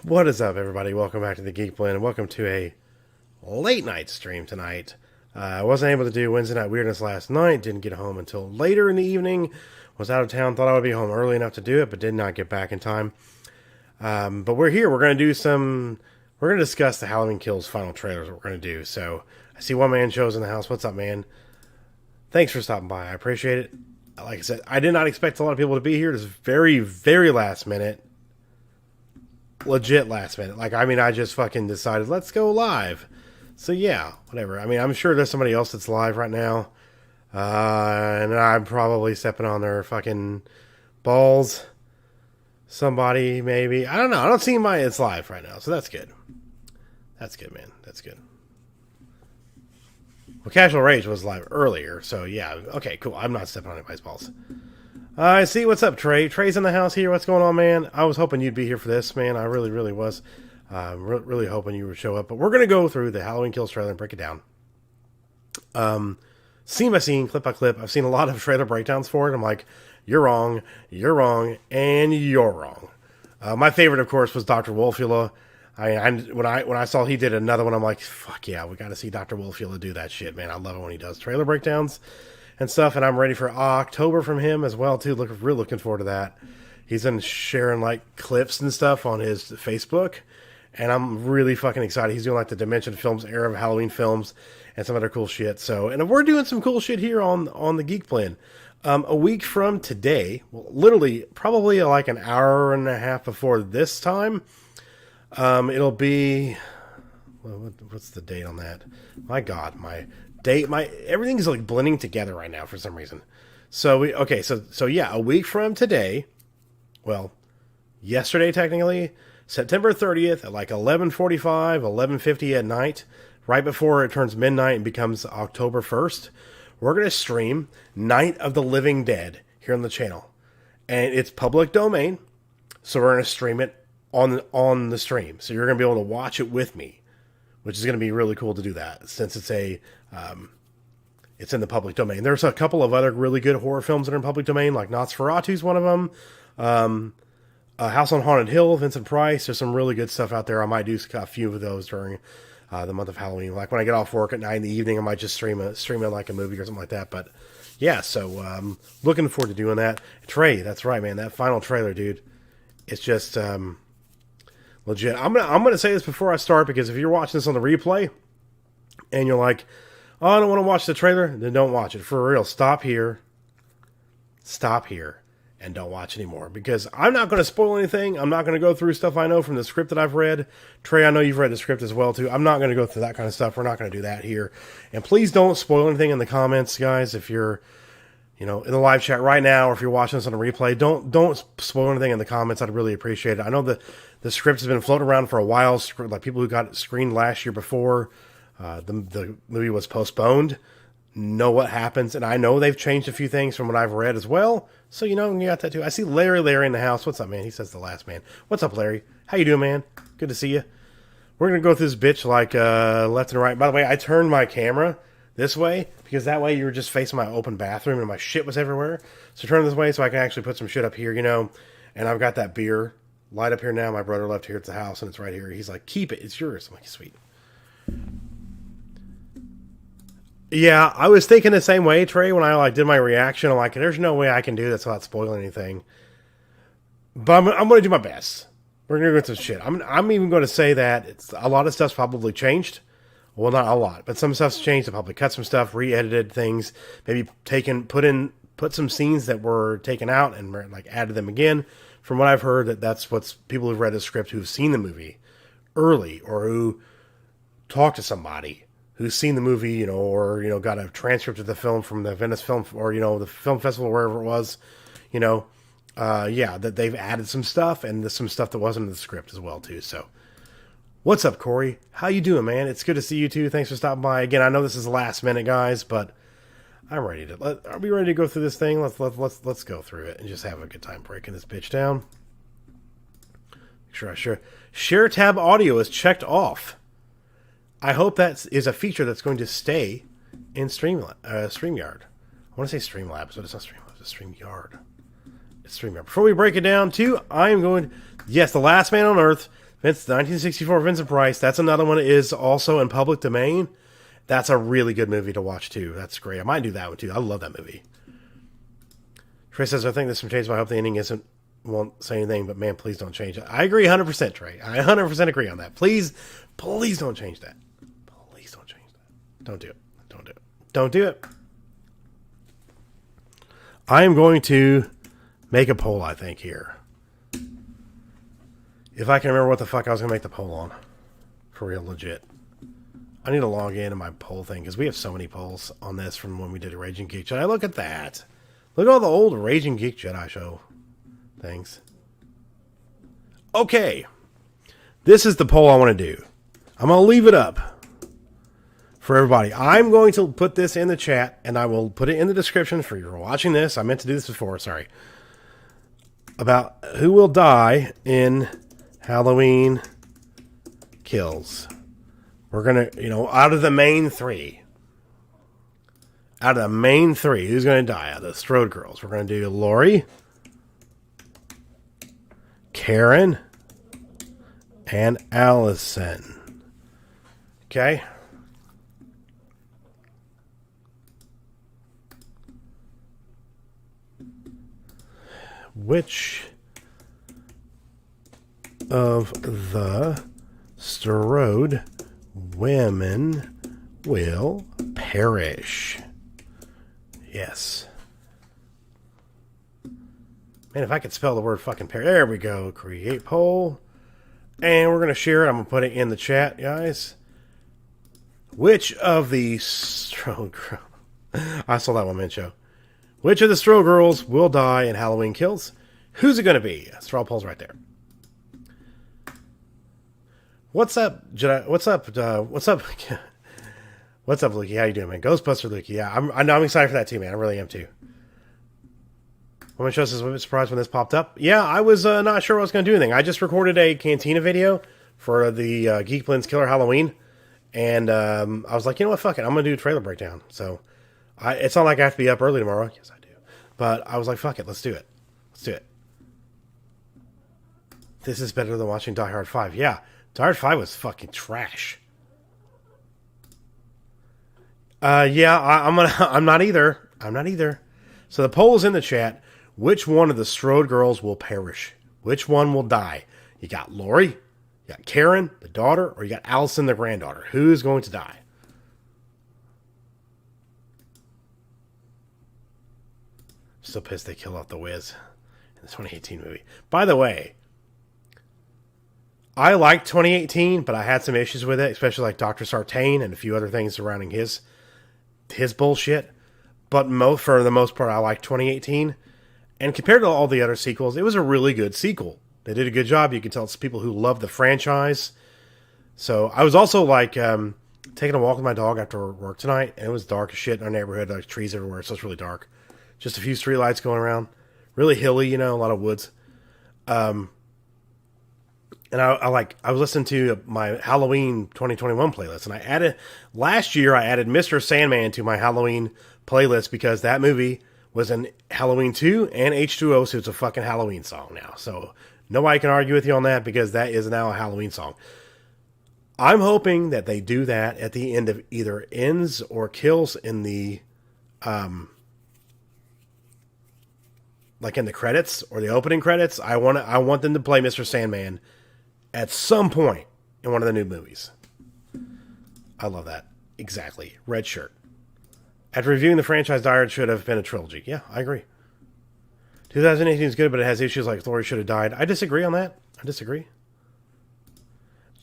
What is up, everybody? Welcome back to the Geek Blend, and welcome to a late night stream tonight. I wasn't able to do Wednesday Night Weirdness last night. Didn't get home until later in the evening. Was out of town. Thought I would be home early enough to do it, but did not get back in time. But we're here. We're going to do some... We're going to discuss the Halloween Kills final trailers, what we're going to do. So, I see one man shows in the house. What's up, man? Thanks for stopping by. I appreciate it. Like I said, I did not expect a lot of people to be here. It's very, very last minute. Legit last minute. I just fucking decided, let's go live. So yeah, whatever. I'm sure there's somebody else that's live right now. And I'm probably stepping on their fucking balls. Somebody, maybe. I don't know. I don't see my it's live right now. So that's good. That's good, man. That's good. Well, Casual Rage was live earlier. So yeah. Okay, cool. I'm not stepping on anybody's balls. I see. What's up, Trey? Trey's in the house here. What's going on, man? I was hoping you'd be here for this, man. I really, really was. Really hoping you would show up. But we're going to go through the Halloween Kills trailer and break it down. Scene by scene, clip by clip. I've seen a lot of trailer breakdowns for it. I'm like, you're wrong, and you're wrong. My favorite, of course, was Dr. Wolfula. When I saw he did another one, I'm like, fuck yeah, we got to see Dr. Wolfula do that shit, man. I love it when he does trailer breakdowns and stuff, and I'm ready for October from him as well too. Really looking forward to that. He's been sharing like clips and stuff on his Facebook, and I'm really fucking excited. He's doing like the Dimension Films era of Halloween films and some other cool shit. So, and we're doing some cool shit here on the Geek Blend. A week from today, well, literally probably like an hour and a half before this time, it'll be. What's the date on that? My God, my date, everything's like blending together right now for some reason. So so yeah, a week from today, well, yesterday technically, September 30th at like 11:45, 11:50 at night, right before it turns midnight and becomes October 1st, we're going to stream Night of the Living Dead here on the channel. And it's public domain, so we're going to stream it on the stream. So you're going to be able to watch it with me, which is going to be really cool to do that since it's it's in the public domain. There's a couple of other really good horror films that are in public domain, like Nosferatu's one of them. House on Haunted Hill, Vincent Price. There's some really good stuff out there. I might do a few of those during the month of Halloween. Like when I get off work at night in the evening, I might just stream it like a movie or something like that. But yeah, so looking forward to doing that. Trey, that's right, man. That final trailer, dude. It's just legit. I'm gonna say this before I start, because if you're watching this on the replay and you're like, oh, I don't want to watch the trailer, then don't watch it. For real, stop here, and don't watch anymore, because I'm not going to spoil anything. I'm not going to go through stuff I know from the script that I've read. Trey, I know you've read the script as well too. I'm not going to go through that kind of stuff. We're not going to do that here. And please don't spoil anything in the comments, guys. If you're, in the live chat right now, or if you're watching this on a replay, don't spoil anything in the comments. I'd really appreciate it. I know the script has been floating around for a while. Like people who got it screened last year before the movie was postponed know what happens, and I know they've changed a few things from what I've read as well. So you got that too. I see Larry in the house. What's up, man? He says the last man. What's up, Larry? How you doing, man? Good to see you. We're gonna go through this bitch like left and right. By the way, I turned my camera this way because that way you were just facing my open bathroom and my shit was everywhere. So turn this way so I can actually put some shit up here, And I've got that beer light up here now. My brother left here at the house and it's right here. He's like, keep it. It's yours. I'm like, sweet. Yeah, I was thinking the same way, Trey, when I did my reaction. I'm like, there's no way I can do this without spoiling anything. But I'm going to do my best. We're going to go through some shit. I'm even going to say that a lot of stuff's probably changed. Well, not a lot, but some stuff's changed. I probably cut some stuff, re-edited things, maybe put some scenes that were taken out and added them again. From what I've heard, that's what's people who've read the script, who've seen the movie early, or who talked to somebody who's seen the movie, or, got a transcript of the film from the Venice Film, or, the film festival, wherever it was, that they've added some stuff, and there's some stuff that wasn't in the script as well, too. So, what's up, Corey? How you doing, man? It's good to see you, too. Thanks for stopping by. Again, I know this is last minute, guys, but I'm ready to, are we ready to go through this thing? Let's go through it and just have a good time breaking this bitch down. Make sure I share tab audio is checked off. I hope that is a feature that's going to stay in StreamYard. I want to say Streamlabs, but it's not Streamlabs, it's StreamYard. It's StreamYard. Before we break it down, too, I am going... Yes, The Last Man on Earth, Vince, 1964 Vincent Price. That's another one that is also in public domain. That's a really good movie to watch, too. That's great. I might do that one, too. I love that movie. Trey says, I think there's some change, but I hope the ending won't say anything, but man, please don't change it. I agree 100%, Trey. I 100% agree on that. Please don't change that. Please don't change that. Don't do it. Don't do it. Don't do it. I am going to make a poll, I think, here. If I can remember what the fuck I was going to make the poll on. For real, legit. I need to log into my poll thing, because we have so many polls on this from when we did a Raging Geek Jedi. Look at that. Look at all the old Raging Geek Jedi show things. Okay. This is the poll I want to do. I'm going to leave it up for everybody. I'm going to put this in the chat, and I will put it in the description for you watching this. I meant to do this before, sorry. About who will die in Halloween Kills. We're going to, out of the main three. Out of the main three, who's going to die? Out of the Strode girls. We're going to do Lori, Karen, and Allison. Okay? Which of the Strode women will perish? Yes. Man, if I could spell the word fucking perish. There we go. Create poll. And we're going to share it. I'm going to put it in the chat, guys. Which of the Strode girls... I saw that one man show. Which of the Strode girls will die in Halloween Kills? Who's it going to be? Straw poll's right there. What's up, Jedi? What's up? What's up? What's up, Lukey? How you doing, man? Ghostbuster Lukey. Yeah, I'm excited for that too, man. I really am too. Woman Show says, "I'm surprised when this popped up." Yeah, I was not sure I was going to do anything. I just recorded a Cantina video for the GeekBlend's Killer Halloween, and I was like, you know what? Fuck it. I'm going to do a trailer breakdown. So it's not like I have to be up early tomorrow. Yes, I do. But I was like, fuck it. Let's do it. Let's do it. This is better than watching Die Hard 5. Yeah. Die Hard 5 was fucking trash. Yeah, I'm not either. I'm not either. So the poll is in the chat. Which one of the Strode girls will perish? Which one will die? You got Lori, you got Karen, the daughter, or you got Allison, the granddaughter. Who's going to die? Still pissed they killed off the Wiz in the 2018 movie. By the way, I liked 2018, but I had some issues with it, especially like Dr. Sartain and a few other things surrounding his bullshit. But for the most part, I liked 2018. And compared to all the other sequels, it was a really good sequel. They did a good job. You can tell it's people who love the franchise. So I was also like taking a walk with my dog after work tonight, and it was dark as shit in our neighborhood, like trees everywhere, so it's really dark. Just a few streetlights going around. Really hilly, a lot of woods. And I was listening to my Halloween 2021 playlist, and last year I added Mr. Sandman to my Halloween playlist because that movie was in Halloween 2 and H2O, so it's a fucking Halloween song now. So nobody can argue with you on that because that is now a Halloween song. I'm hoping that they do that at the end of either Ends or Kills in the, like in the credits or the opening credits. I want them to play Mr. Sandman at some point in one of the new movies. I love that. Exactly. Red shirt. After reviewing the franchise, Die Hard should have been a trilogy. Yeah, I agree. 2018 is good, but it has issues like Lori should have died. I disagree on that. I disagree.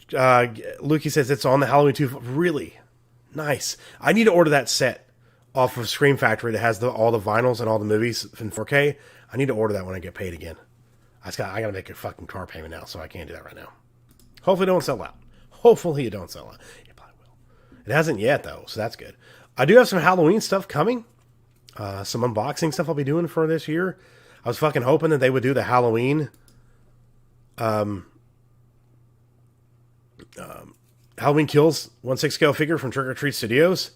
Lukey says it's on the Halloween 2. Really? Nice. I need to order that set off of Scream Factory that has all the vinyls and all the movies in 4K. I need to order that when I get paid again. I got to make a fucking car payment now, so I can't do that right now. Hopefully it don't sell out. Hopefully it don't sell out. It probably will. It hasn't yet, though, so that's good. I do have some Halloween stuff coming. Some unboxing stuff I'll be doing for this year. I was fucking hoping that they would do the Halloween Halloween Kills 1/6 scale figure from Trick or Treat Studios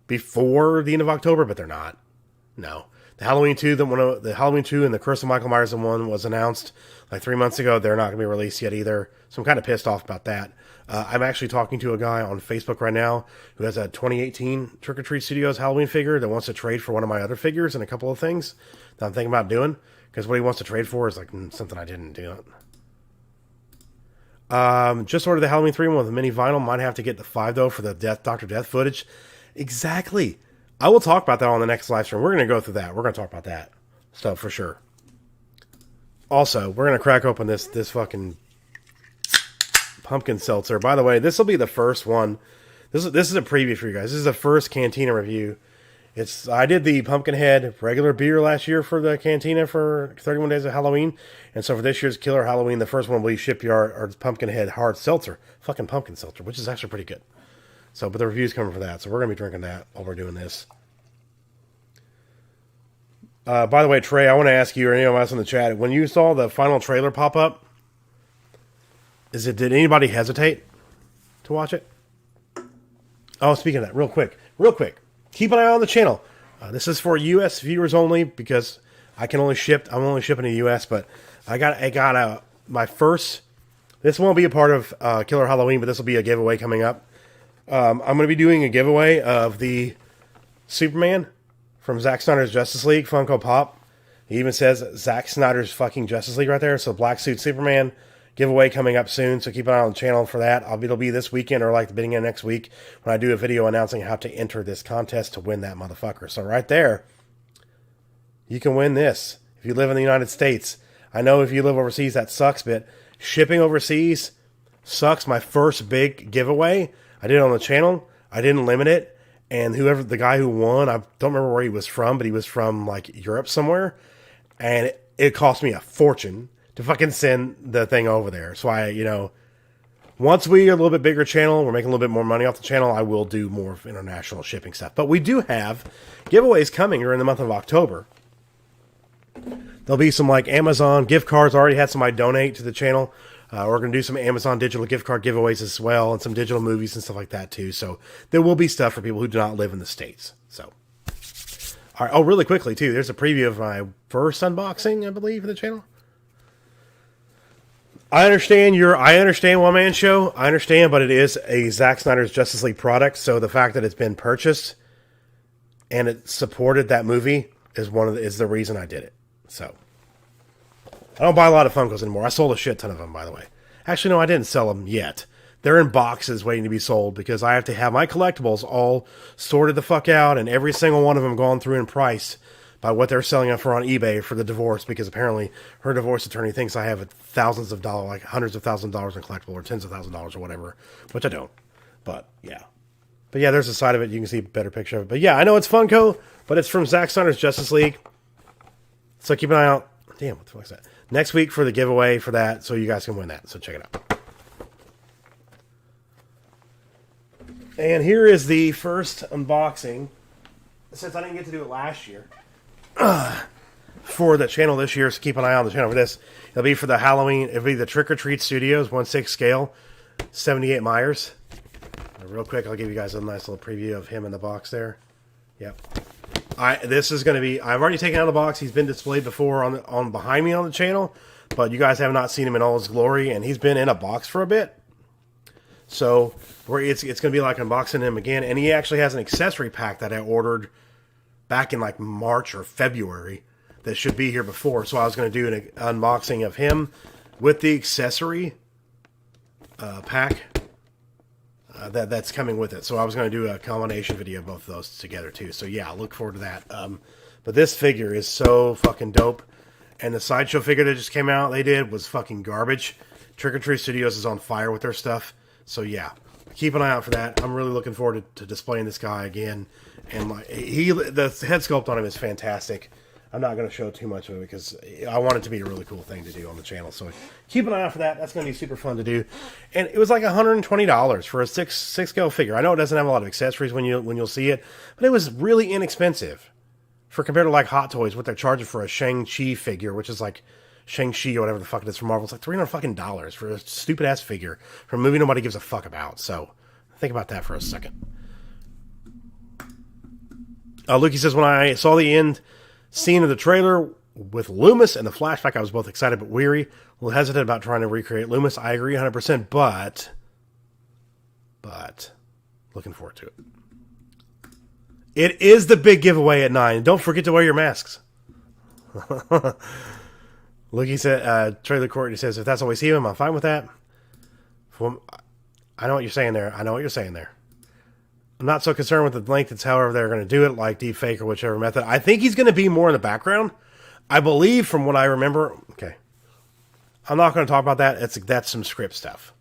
before the end of October, but they're not. No. The Halloween 2, the Halloween 2 and the Curse of Michael Myers one was announced like 3 months ago. They're not going to be released yet either. So I'm kind of pissed off about that. I'm actually talking to a guy on Facebook right now who has a 2018 Trick or Treat Studios Halloween figure that wants to trade for one of my other figures and a couple of things that I'm thinking about doing. Because what he wants to trade for is like something I didn't do. Just ordered the Halloween 3 one with a mini vinyl. Might have to get the 5 though for the Dr. Death footage. Exactly. I will talk about that on the next live stream. We're going to go through that. We're going to talk about that stuff for sure. Also, we're going to crack open this fucking pumpkin seltzer. By the way, this will be the first one. This is a preview for you guys. This is the first Cantina review. I did the Pumpkinhead regular beer last year for the Cantina for 31 Days of Halloween. And so for this year's Killer Halloween, the first one will be Shipyard or Pumpkinhead Hard Seltzer. Fucking pumpkin seltzer, which is actually pretty good. So, but the review's coming for that. So we're going to be drinking that while we're doing this. By the way, Trey, I want to ask you or anyone else in the chat, when you saw the final trailer pop up, did anybody hesitate to watch it? Oh, speaking of that, real quick. Keep an eye on the channel. This is for U.S. viewers only because I'm only shipping to the U.S. But I got my first. This won't be a part of Killer Halloween, but this will be a giveaway coming up. I'm going to be doing a giveaway of the Superman from Zack Snyder's Justice League Funko Pop. He even says Zack Snyder's fucking Justice League right there. So Black Suit Superman. Giveaway coming up soon, so keep an eye on the channel for that. It'll be this weekend or like the beginning of next week when I do a video announcing how to enter this contest to win that motherfucker. So right there, you can win this if you live in the United States. I know if you live overseas, that sucks, but shipping overseas sucks. My first big giveaway, I did it on the channel. I didn't limit it, and the guy who won, I don't remember where he was from, but he was from like Europe somewhere, and it cost me a fortune to fucking send the thing over there. So once we are a little bit bigger channel, we're making a little bit more money off the channel, I will do more international shipping stuff. But we do have giveaways coming during the month of October. There'll be some like Amazon gift cards. I already had somebody donate to the channel. We're going to do some Amazon digital gift card giveaways as well, and some digital movies and stuff like that too. So there will be stuff for people who do not live in the States. So, all right. Oh, really quickly too, there's a preview of my first unboxing, I believe, for the channel. I understand One Man Show. I understand, but it is a Zack Snyder's Justice League product. So the fact that it's been purchased and it supported that movie is the reason I did it. So I don't buy a lot of Funkos anymore. I sold a shit ton of them, by the way. Actually, no, I didn't sell them yet. They're in boxes waiting to be sold because I have to have my collectibles all sorted the fuck out and every single one of them gone through and priced by what they're selling them for on eBay for the divorce, because apparently her divorce attorney thinks I have thousands of dollars, like hundreds of thousands of dollars in collectible or tens of thousands of dollars or whatever, which I don't. But yeah. But yeah, there's a side of it. You can see a better picture of it. But yeah, I know it's Funko, but it's from Zack Snyder's Justice League. So keep an eye out. Damn, what the fuck is that? Next week for the giveaway for that, so you guys can win that. So check it out. And here is the first unboxing. Since I didn't get to do it last year. For the channel this year, so keep an eye on the channel for this. It'll be for the Halloween. It'll be the Trick or Treat Studios 1/6 scale, 78 Meyers. Real quick, I'll give you guys a nice little preview of him in the box there. Yep. This is going to be. I've already taken out of the box. He's been displayed before on behind me on the channel, but you guys have not seen him in all his glory, and he's been in a box for a bit. So it's going to be like unboxing him again, and he actually has an accessory pack that I ordered back in like March or February that should be here before. So I was going to do an unboxing of him with the accessory pack that's coming with it. So I was going to do a combination video of both of those together too. So yeah, I look forward to that. But this figure is so fucking dope. And the Sideshow figure that just came out they did was fucking garbage. Trick or Treat Studios is on fire with their stuff. So yeah, keep an eye out for that. I'm really looking forward to displaying this guy again. And the head sculpt on him is fantastic. I'm not going to show too much of it because I want it to be a really cool thing to do on the channel. So keep an eye out for that. That's going to be super fun to do. And it was like $120 for a six scale figure. I know it doesn't have a lot of accessories when you'll see it, but it was really inexpensive for compared to like Hot Toys, what they're charging for a Shang-Chi figure, which is like Shang-Chi or whatever the fuck it is from Marvel. It's like $300 fucking dollars for a stupid ass figure from a movie nobody gives a fuck about. So think about that for a second. Lukey says, when I saw the end Scene of the trailer with Loomis and the flashback, I was both excited but weary. A little hesitant about trying to recreate Loomis. I agree 100%, but looking forward to it. It is the big giveaway at 9. Don't forget to wear your masks. Look, he said, Trailer Court, he says, if that's always him, I'm fine with that. I know what you're saying there. I'm not so concerned with the length. It's however they're going to do it, like deepfake or whichever method. I think he's going to be more in the background. I believe, from what I remember. Okay. I'm not going to talk about that. That's some script stuff.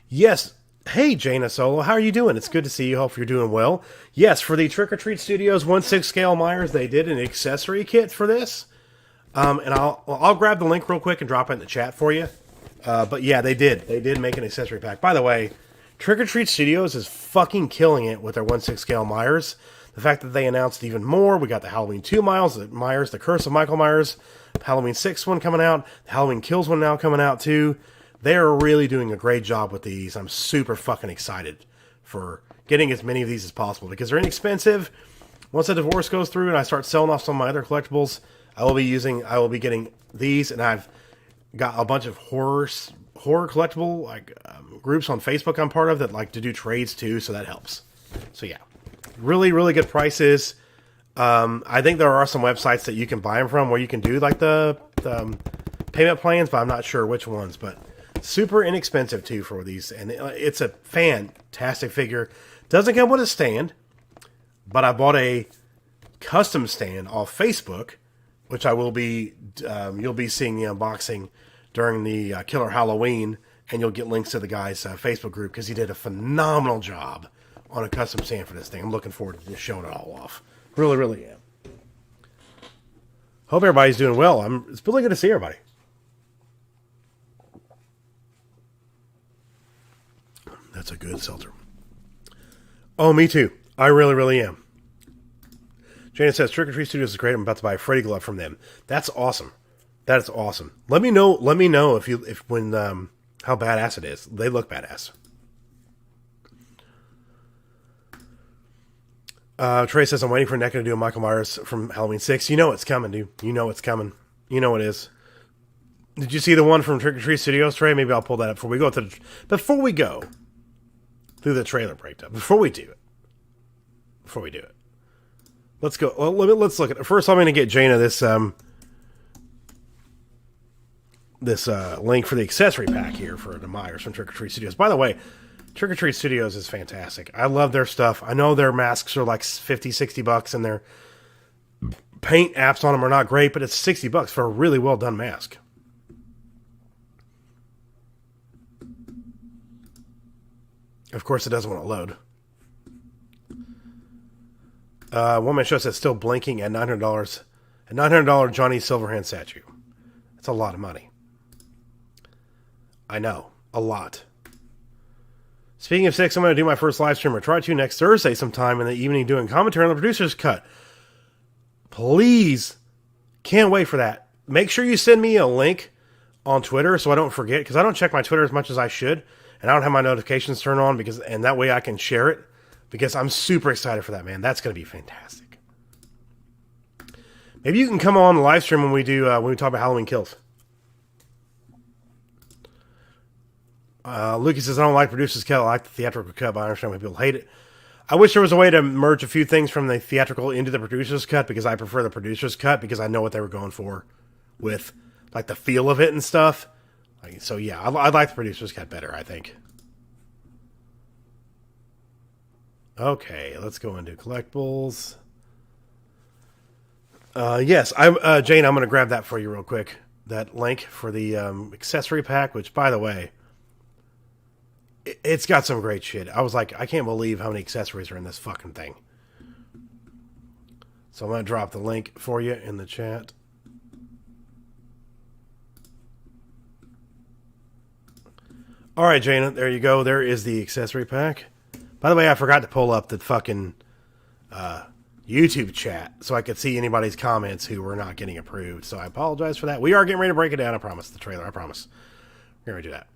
Yes. Hey, Jaina Solo. How are you doing? It's good to see you. Hope you're doing well. Yes, for the Trick or Treat Studios 1/6 scale Meyers, they did an accessory kit for this. And I'll grab the link real quick and drop it in the chat for you. But yeah, they did. They did make an accessory pack. By the way, Trick or Treat Studios is fucking killing it with their 1/6 scale Meyers. The fact that they announced even more. We got the Halloween 2 Meyers, the Curse of Michael Myers, Halloween 6 one coming out, the Halloween Kills one now coming out too. They're really doing a great job with these. I'm super fucking excited for getting as many of these as possible because they're inexpensive. Once the divorce goes through and I start selling off some of my other collectibles, I will be getting these, and I've got a bunch of horror collectible groups on Facebook I'm part of that like to do trades too, so that helps. So yeah, really, really good prices. I think there are some websites that you can buy them from where you can do like the payment plans, but I'm not sure which ones, but super inexpensive too for these, and it's a fantastic figure. Doesn't come with a stand, but I bought a custom stand off Facebook, which I will be you'll be seeing the unboxing during the Killer Halloween, and you'll get links to the guy's Facebook group because he did a phenomenal job on a custom stand for this thing. I'm looking forward to just showing it all off. Really, really am. Hope everybody's doing well. It's really good to see everybody. That's a good seltzer. Oh, me too. I really, really am. Jana says, Trick or Treat Studios is great. I'm about to buy a Freddy glove from them. That's awesome. That is awesome. Let me know when how badass it is. They look badass. Trey says, I'm waiting for NECA to do a Michael Myers from Halloween 6. You know it's coming, dude. You know it's coming. You know it is. Did you see the one from Trick or Treat Studios, Trey? Maybe I'll pull that up before we go through the trailer breakdown. Before we do it. Let's go. Well, let's look at it. First, I'm going to get Jaina this link for the accessory pack here for the Myers from Trick or Treat Studios. By the way, Trick or Treat Studios is fantastic. I love their stuff. I know their masks are like $50-$60, and their paint apps on them are not great, but it's $60 for a really well done mask. Of course, it doesn't want to load. One man show says still blinking at $900. A $900 Johnny Silverhand statue. That's a lot of money. I know. A lot. Speaking of 6, I'm going to do my first live stream or try to next Thursday sometime in the evening doing commentary on the producer's cut. Please. Can't wait for that. Make sure you send me a link on Twitter so I don't forget, because I don't check my Twitter as much as I should. And I don't have my notifications turned on and that way I can share it, because I'm super excited for that, man. That's going to be fantastic. Maybe you can come on the live stream when we talk about Halloween Kills. Lucas says, I don't like producer's cut. I like the theatrical cut, but I understand why people hate it. I wish there was a way to merge a few things from the theatrical into the producer's cut, because I prefer the producer's cut because I know what they were going for with like the feel of it and stuff. So yeah, I like the producer's cut better, I think. Okay, let's go into collectibles. Yes, Jane, I'm going to grab that for you real quick. That link for the accessory pack, which, by the way, it's got some great shit. I was like, I can't believe how many accessories are in this fucking thing. So I'm going to drop the link for you in the chat. All right, Jana, there you go. There is the accessory pack. By the way, I forgot to pull up the fucking YouTube chat so I could see anybody's comments who were not getting approved. So I apologize for that. We are getting ready to break it down, I promise. The trailer, I promise. We're going to do that.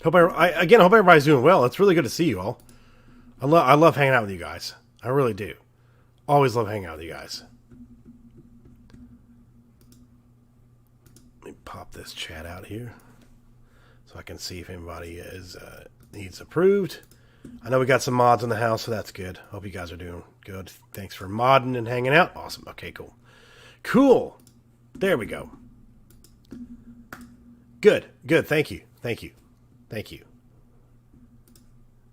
Again, I hope everybody's doing well. It's really good to see you all. I love hanging out with you guys. I really do. Always love hanging out with you guys. Let me pop this chat out here so I can see if anybody needs approved. I know we got some mods in the house, so that's good. Hope you guys are doing good. Thanks for modding and hanging out. Awesome. Okay, cool. Cool. There we go. Good. Good. Thank you. Thank you. Thank you.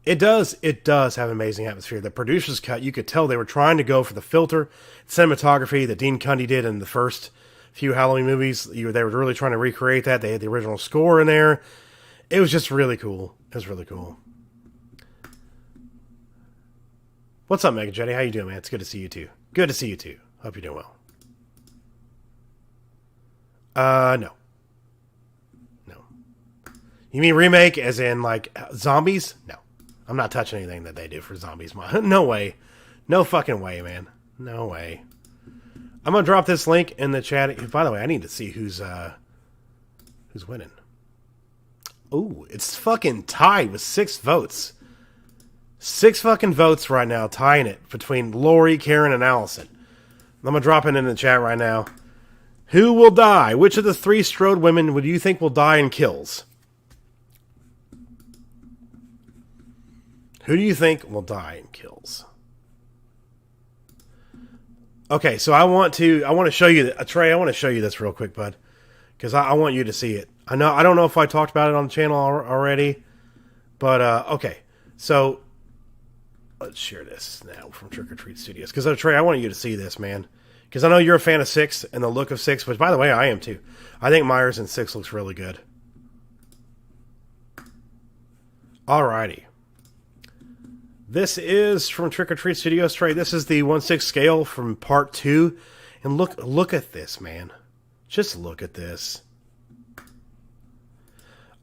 It does have an amazing atmosphere. The producer's cut, you could tell they were trying to go for the filter, cinematography that Dean Cundey did in the first few Halloween movies. They were really trying to recreate that. They had the original score in there. It was just really cool. It was really cool. What's up, Mega Jedi? How you doing, man? It's good to see you too. Good to see you too. Hope you're doing well. No. No. You mean remake as in, like, zombies? No. I'm not touching anything that they do for zombies. No way. No fucking way, man. No way. I'm gonna drop this link in the chat. By the way, I need to see who's winning. Ooh, it's fucking tied with 6 votes. 6 fucking votes right now, tying it between Lori, Karen, and Allison. I'm going to drop it in the chat right now. Who will die? Which of the 3 Strode women would you think will die in kills? Who do you think will die in kills? Okay, so I want to show you, Trey, I want to show you this real quick, bud. Because I want you to see it. I don't know if I talked about it on the channel already. But, okay. So, let's share this now from Trick or Treat Studios. Because, Trey, I want you to see this, man. Because I know you're a fan of 6 and the look of 6. Which, by the way, I am too. I think Meyers in 6 looks really good. Alrighty. This is from Trick or Treat Studios, Trey. This is the 1/6 scale from part 2. And look at this, man. Just look at this.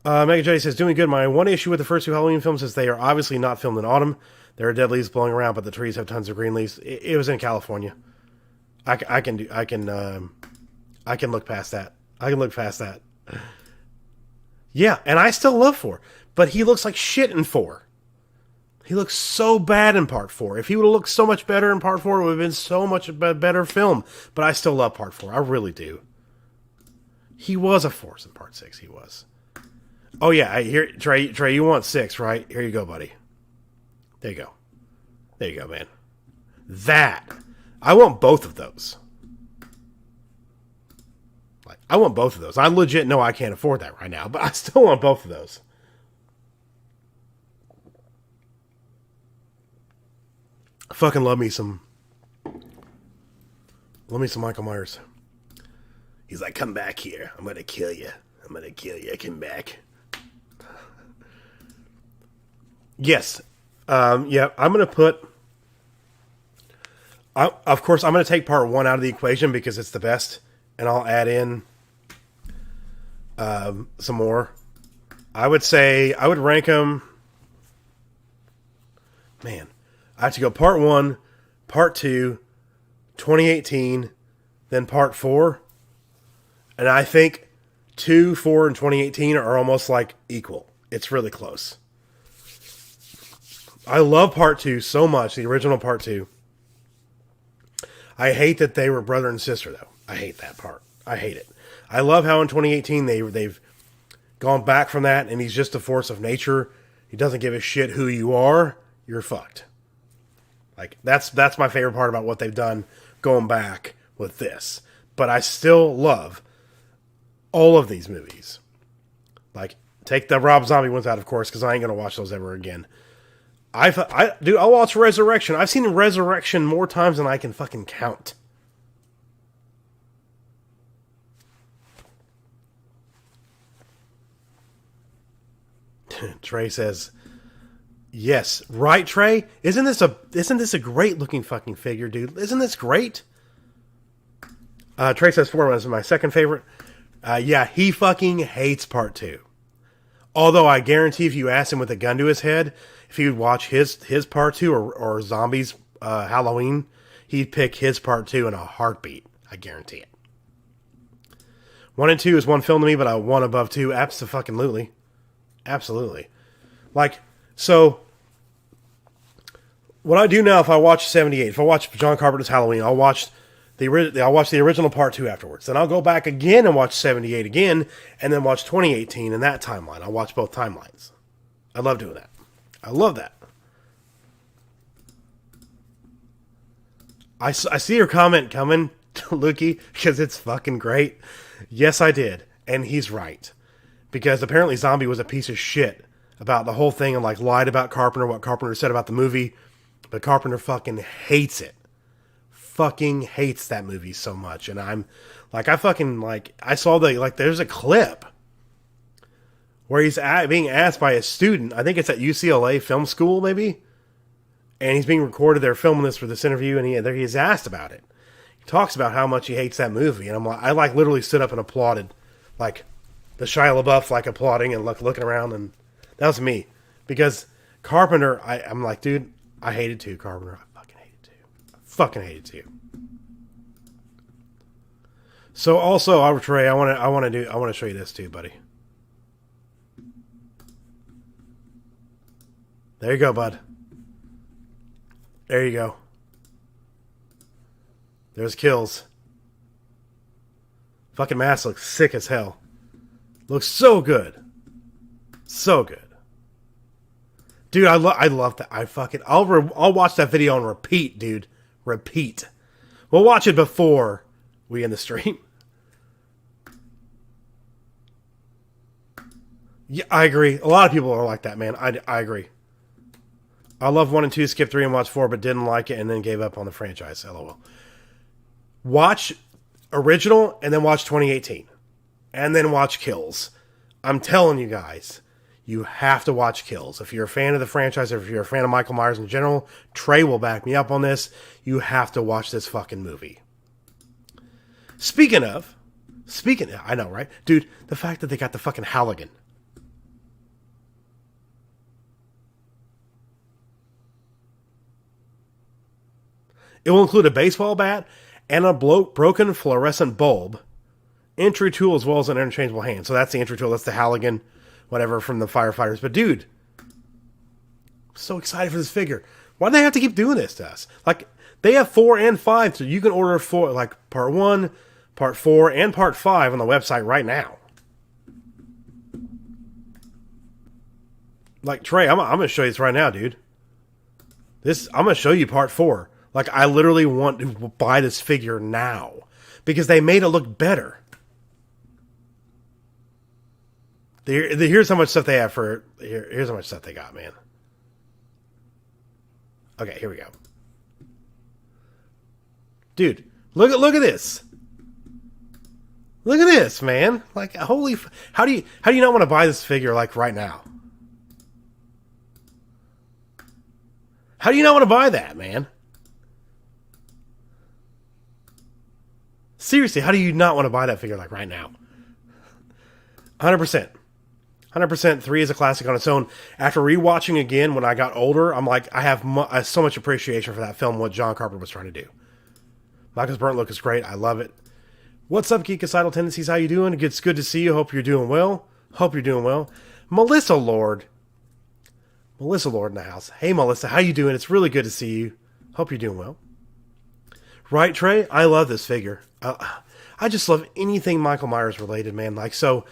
Mega Jedi says, doing good. My one issue with the first 2 Halloween films is they are obviously not filmed in autumn. There are dead leaves blowing around, but the trees have tons of green leaves. It was in California. I can look past that. I can look past that. Yeah, and I still love 4, but he looks like shit in 4. He looks so bad in part 4. If he would have looked so much better in part 4, it would have been so much a better film. But I still love part 4. I really do. He was a force in part 6. He was. Oh yeah, here, Trey, you want 6, right? Here you go, buddy. There you go. There you go, man. I want both of those. Like, I want both of those. I legit know I can't afford that right now, but I still want both of those. I fucking love me some Michael Myers. He's like, come back here. I'm gonna kill you. I'm gonna kill you. Come back. Yes. Yeah, I'm going to put... of course, I'm going to take part 1 out of the equation because it's the best. And I'll add in some more. I would say... I would rank them... Man. I have to go part 1, part 2, 2018, then part 4. And I think 2, 4, and 2018 are almost like equal. It's really close. I love part 2 so much, the original part 2. I hate that they were brother and sister, though. I hate that part. I hate it. I love how in 2018 they've gone back from that, and he's just a force of nature. He doesn't give a shit who you are. You're fucked. Like, that's my favorite part about what they've done going back with this. But I still love all of these movies. Like, take the Rob Zombie ones out, of course, because I ain't going to watch those ever again. I'll watch Resurrection. I've seen Resurrection more times than I can fucking count. Trey says, yes. Right, Trey? Isn't this a great looking fucking figure, dude? Isn't this great? Trey says 4 was my second favorite. Yeah, he fucking hates part 2. Although I guarantee if you asked him with a gun to his head, if he would watch his part 2 or Zombies Halloween, he'd pick his part 2 in a heartbeat. I guarantee it. 1 and 2 is one film to me, but I 1 above 2. Abso-fucking-lutely. Absolutely. Like, so what I do now, if I watch 78, if I watch John Carpenter's Halloween, I'll watch the original part 2 afterwards. Then I'll go back again and watch 78 again, and then watch 2018 in that timeline. I'll watch both timelines. I love doing that. I love that. I see your comment coming, Lukey, because it's fucking great. Yes, I did. And he's right. Because apparently Zombie was a piece of shit about the whole thing and like lied about Carpenter, what Carpenter said about the movie. But Carpenter fucking hates it. Fucking hates that movie so much. And I'm like, I saw there's a clip where he's being asked by a student. I think it's at UCLA Film School, maybe. And he's being recorded. They're filming this for this interview, and he's asked about it. He talks about how much he hates that movie, and I literally stood up and applauded, like the Shia LaBeouf, like applauding and looking around, and that was me, because Carpenter, I'm like, dude, I hate it too, Carpenter. I fucking hate it too. So also, Trey, I want to show you this too, buddy. There you go, bud. There you go. There's kills. Fucking mask looks sick as hell. Looks so good. So good. Dude, I love that. I'll watch that video on repeat, dude. Repeat. We'll watch it before we end the stream. Yeah, I agree. A lot of people are like that, man. I agree. I love 1 and 2, skipped 3 and watched 4, but didn't like it and then gave up on the franchise. LOL. Watch original and then watch 2018. And then watch Kills. I'm telling you guys, you have to watch Kills. If you're a fan of the franchise, or if you're a fan of Michael Myers in general, Trey will back me up on this. You have to watch this fucking movie. Speaking of, I know, right? Dude, the fact that they got the fucking Halligan. It will include a baseball bat and a broken fluorescent bulb, entry tool, as well as an interchangeable hand. So that's the entry tool. That's the Halligan, whatever, from the firefighters. But dude, I'm so excited for this figure. Why do they have to keep doing this to us? Like, they have 4 and 5, so you can order 4, like part 1, part 4, and part 5 on the website right now. Like, Trey, I'm going to show you this right now, dude. I'm going to show you part 4. Like, I literally want to buy this figure now because they made it look better. Here's how much stuff they have for... Here's how much stuff they got, man. Okay, here we go. Dude, look at this. Look at this, man. Like, holy... How do you not want to buy this figure, like, right now? How do you not want to buy that, man? Seriously, how do you not want to buy that figure, like, right now? 100%. 100%. 3 is a classic on its own. After rewatching again when I got older, I'm like, I have so much appreciation for that film, what John Carpenter was trying to do. Michael's burnt look is great. I love it. What's up, Geekicidal Tendencies? How you doing? It's good to see you. Hope you're doing well. Melissa Lord. Melissa Lord in the house. Hey, Melissa. How you doing? It's really good to see you. Hope you're doing well. Right, Trey? I love this figure. I just love anything Michael Myers related, man. Like, so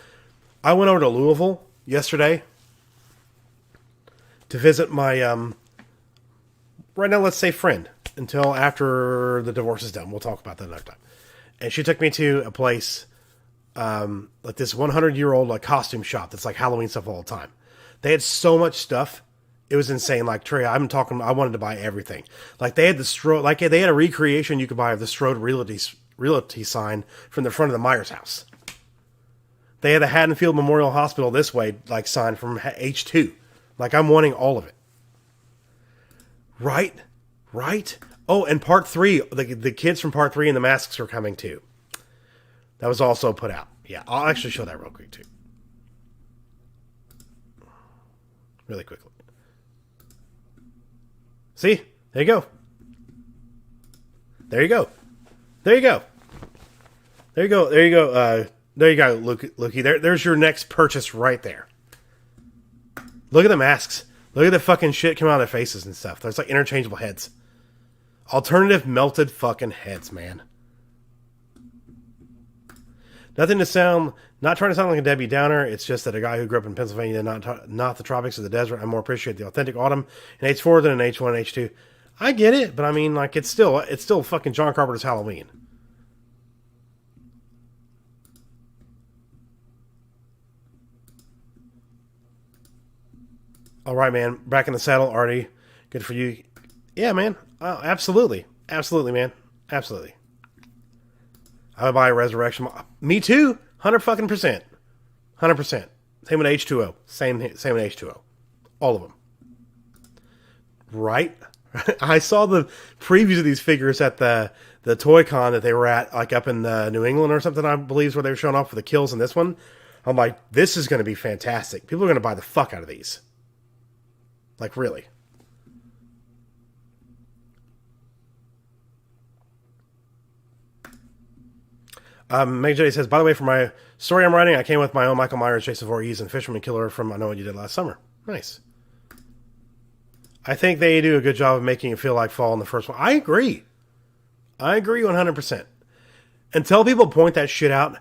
I went over to Louisville yesterday to visit my, right now, let's say friend, until after the divorce is done. We'll talk about that another time. And she took me to a place, like this 100-year-old like costume shop that's like Halloween stuff all the time. They had so much stuff. It was insane. Like, Trey, I wanted to buy everything. Like, they had the Strode, like, they had a recreation you could buy of the Strode Realty sign from the front of the Meyers house. They had a Haddonfield Memorial Hospital this way, like, sign from H2. Like, I'm wanting all of it. Right? Oh, and part 3, the kids from part 3 and the masks are coming too. That was also put out. Yeah, I'll actually show that real quick too. Really quickly. See? There you go. There you go, Lukey. There's your next purchase right there. Look at the masks. Look at the fucking shit coming out of their faces and stuff. There's like interchangeable heads. Alternative melted fucking heads, man. Nothing to sound, not trying to sound like a Debbie Downer. It's just that a guy who grew up in Pennsylvania, not the tropics or the desert, I more appreciate the authentic autumn in H4 than in H1 and H2. I get it, but I mean, like, it's still fucking John Carpenter's Halloween. All right, man. Back in the saddle, Artie. Good for you. Yeah, man. Absolutely. Absolutely, man. Absolutely. I would buy a Resurrection. Me too. 100%. 100%. Same with H2O. Same with H2O. All of them. Right? I saw the previews of these figures at the Toy Con that they were at, like up in New England or something, I believe, is where they were showing off for the kills in this one. I'm like, this is going to be fantastic. People are going to buy the fuck out of these. Like, really. Meg Jedi says, by the way, for my story I'm writing, I came with my own Michael Myers, Jason Voorhees, and Fisherman Killer from I Know What You Did Last Summer. Nice. I think they do a good job of making it feel like fall in the first one. I agree. I agree 100%. Until people point that shit out,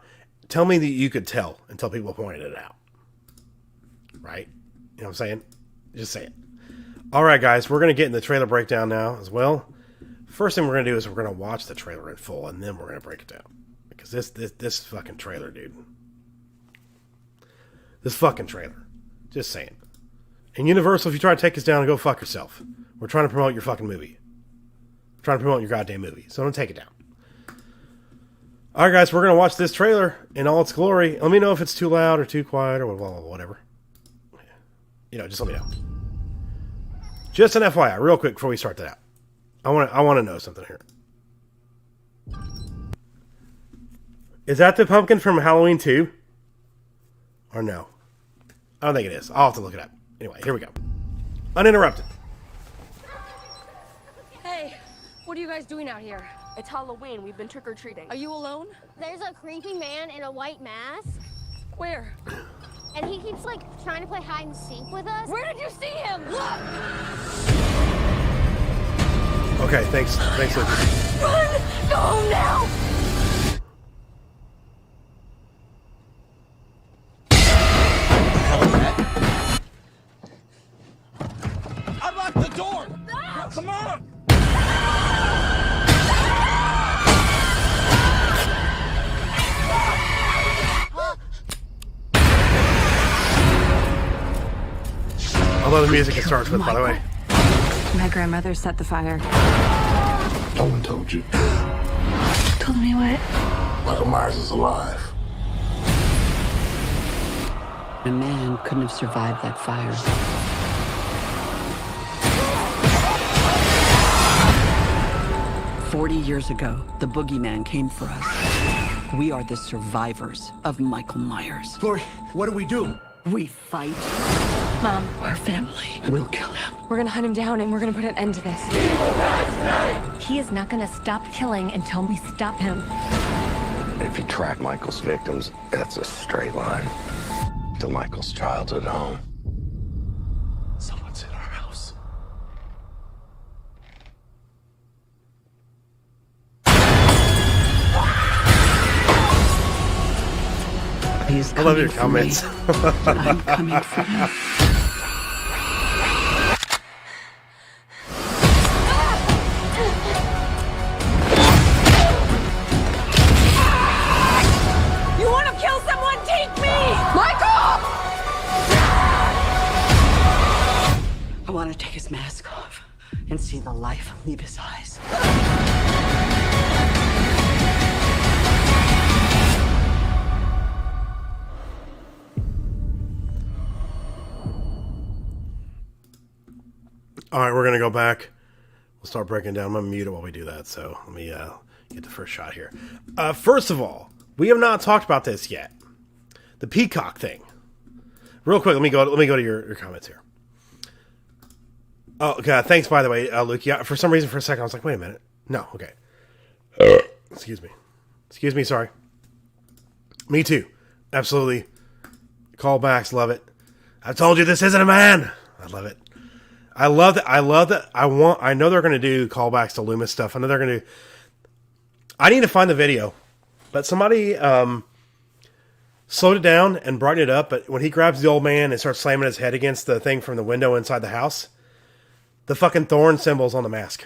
tell me that you could tell until people pointed it out. Right? You know what I'm saying? Just say it. All right, guys, we're going to get in the trailer breakdown now as well. First thing we're going to do is we're going to watch the trailer in full, and then we're going to break it down. Because this fucking trailer, dude. This fucking trailer. Just saying. And Universal, if you try to take us down, go fuck yourself. We're trying to promote your fucking movie. We're trying to promote your goddamn movie. So don't take it down. All right, guys, we're going to watch this trailer in all its glory. Let me know if it's too loud or too quiet or whatever. You know, just let me know. Just an FYI, real quick before we start that out. I want to know something here. Is that the pumpkin from Halloween 2? Or no? I don't think it is. I'll have to look it up. Anyway, here we go. Uninterrupted. Hey, what are you guys doing out here? It's Halloween. We've been trick-or-treating. Are you alone? There's a creepy man in a white mask. Where? And he keeps, like, trying to play hide and seek with us. Where did you see him? Look! Okay, thanks. Thanks, Lucas. Run! Go home now! Unlock the door! No! Come on! I love the music it starts with, by the way. My grandmother set the fire. No one told you. Told me what? Michael Myers is alive. A man couldn't have survived that fire. "40 years ago, the boogeyman came for us. We are the survivors of Michael Myers. Lori, what do we do? We fight. Mom, Our family will kill him. we're gonna hunt him down and we're gonna put an end to this. He is not going to stop killing until we stop him. If you track Michael's victims, that's a straight line to Michael's childhood home. Someone's in our house. He's I love your coming for comments. me. I'm coming for him. You wanna kill someone? Take me! Michael! I want to take his mask off and see the life leave his eyes. All right, we're going to go back. We'll start breaking down. I'm going to mute it while we do that. So let me get the first shot here. First of all, we have not talked about this yet. The peacock thing. Real quick, let me go to your comments here. Oh, God, thanks, by the way, Luke. Yeah, for some reason, for a second, I was like, wait a minute. No, okay. Excuse me, sorry. Me too. Absolutely. Callbacks, love it. I told you this isn't a man. I love it. I love that. I love that. I know they're going to do callbacks to Loomis stuff. I know they're going to. I need to find the video, but somebody slowed it down and brightened it up. But when he grabs the old man and starts slamming his head against the thing from the window inside the house, the fucking thorn symbol's on the mask.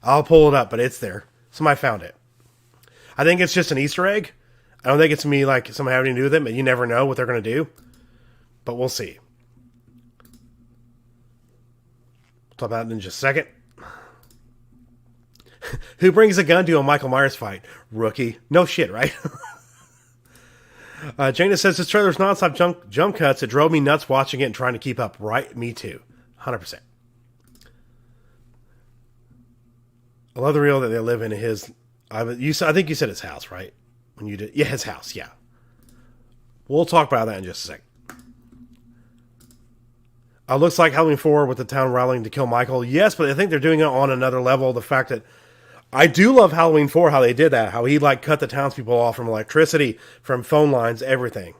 I'll pull it up, but it's there. Somebody found it. I think it's just an Easter egg. I don't think it's me like something having to do with it, but you never know what they're going to do. But we'll see. We'll talk about it in just a second. Who brings a gun to a Michael Myers fight? Rookie. No shit, right? Jaina says, this trailer's nonstop jump cuts. It drove me nuts watching it and trying to keep up. Right? Me too. 100%. I love the real that they live in his... I think you said his house, right? When you did... Yeah, his house, yeah. We'll talk about that in just a sec. Looks like Halloween 4 with the town rallying to kill Michael. Yes, but I think they're doing it on another level. The fact that... I do love Halloween 4, how they did that. How he, like, cut the townspeople off from electricity, from phone lines, everything.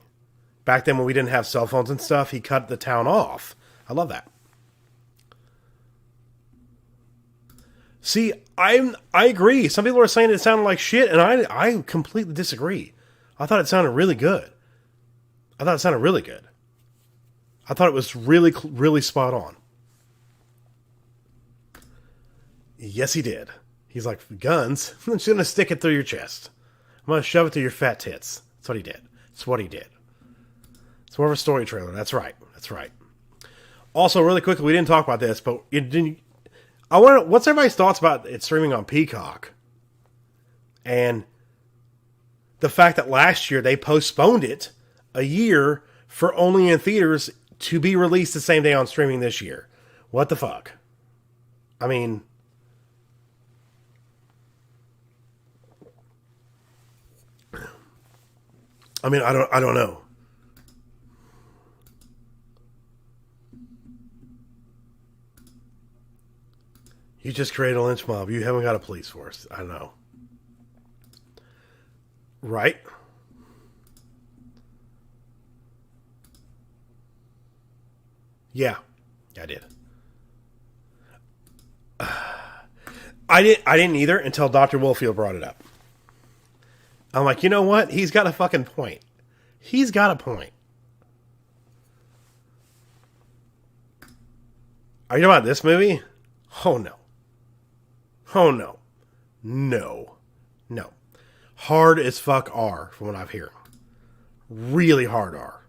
Back then when we didn't have cell phones and stuff, he cut the town off. I love that. See, I agree. Some people are saying it sounded like shit, and I completely disagree. I thought it sounded really good. I thought it was really, really spot on. Yes, he did. He's like, guns? I'm just going to stick it through your chest. I'm going to shove it through your fat tits. That's what he did. It's more of a story trailer. That's right. Also, really quickly, we didn't talk about this, but what's everybody's thoughts about it streaming on Peacock? And the fact that last year they postponed it a year for only in theaters to be released the same day on streaming this year. What the fuck? I mean, I don't know. You just created a lynch mob. You haven't got a police force. I don't know. Right? Yeah, I did. I didn't either until Dr. Wolfield brought it up. I'm like, you know what? He's got a fucking point. He's got a point. Are you talking about this movie? Oh, no. Oh, no. No. Hard as fuck R, from what I'm hearing. Really hard R.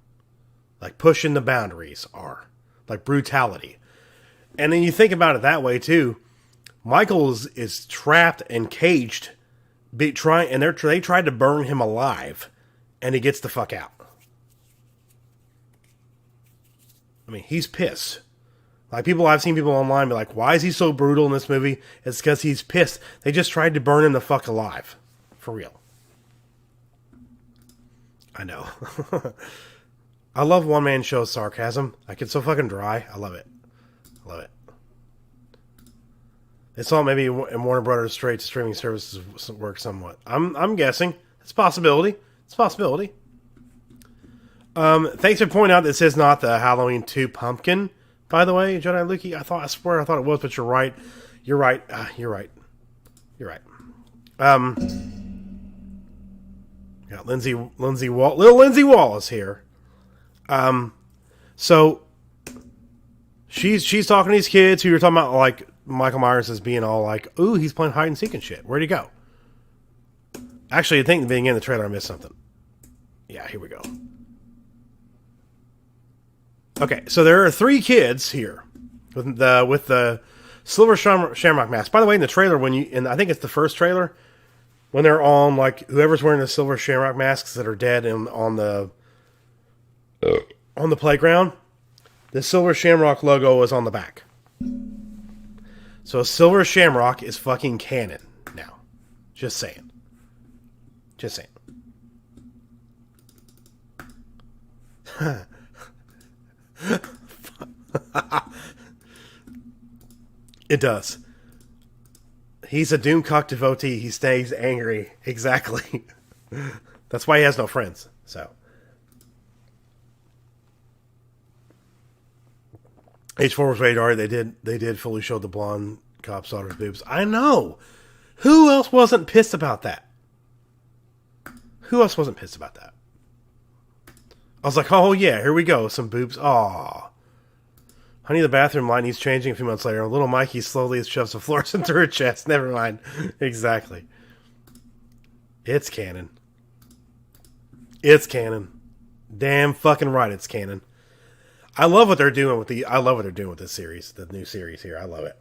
Like pushing the boundaries R. Like brutality. And then you think about it that way, too. Michael is trapped and caged. They tried to burn him alive. And he gets the fuck out. I mean, he's pissed. Like, I've seen people online be like, why is he so brutal in this movie? It's because he's pissed. They just tried to burn him the fuck alive. For real. I know. I love one-man show sarcasm. Like, it's so fucking dry. I love it. They thought maybe in Warner Brothers straight to streaming services work somewhat. I'm guessing. It's a possibility. Thanks for pointing out this is not the Halloween 2 pumpkin. By the way, Jedi Luki, I swear I thought it was, but you're right. You're right. Got little Lindsay Wallace here. So she's talking to these kids who you're talking about, like Michael Myers is being all like, "Ooh, he's playing hide and seek and shit. Where'd he go?" Actually, I think at the beginning of the trailer I missed something. Yeah, here we go. Okay, so there are 3 kids here with the silver shamrock mask. By the way, in the trailer, I think it's the first trailer, when they're on, like, whoever's wearing the silver shamrock masks that are dead on the playground, the silver shamrock logo is on the back. So silver shamrock is fucking canon now. Just saying. It does. He's a Doomcock devotee. He stays angry. Exactly. That's why he has no friends. So. H4 was rated R. They did fully show the blonde cop's daughter's boobs. I know. Who else wasn't pissed about that? Who else wasn't pissed about that? I was like, oh yeah, here we go, some boobs. Aw. Honey, the bathroom light needs changing a few months later. Little Mikey slowly shoves a fluorescent through her chest. Never mind. Exactly. It's canon. It's canon. Damn fucking right, it's canon. I love what they're doing with this series, the new series here. I love it.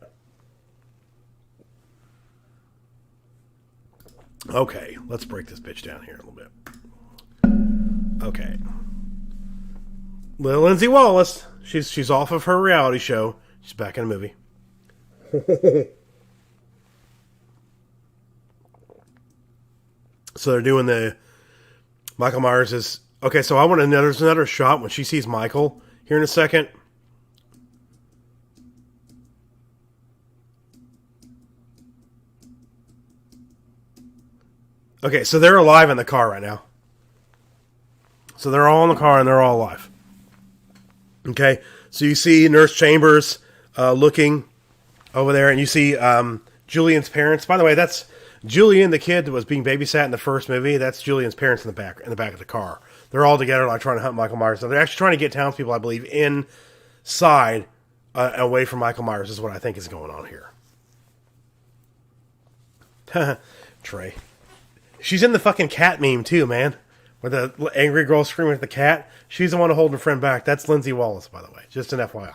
Okay, let's break this bitch down here a little bit. Okay. Little Lindsay Wallace. She's off of her reality show. She's back in a movie. So they're doing the Michael Myers is okay. So there's another shot when she sees Michael here in a second. Okay, so they're alive in the car right now. So they're all in the car and they're all alive. Okay, so you see Nurse Chambers looking over there, and you see Julian's parents. By the way, that's Julian, the kid that was being babysat in the first movie. That's Julian's parents in the back of the car. They're all together, like trying to hunt Michael Myers. So they're actually trying to get townspeople, I believe, inside, away from Michael Myers. Is what I think is going on here. Trey, she's in the fucking cat meme too, man. With the angry girl screaming at the cat. She's the one holding her friend back. That's Lindsay Wallace, by the way. Just an FYI.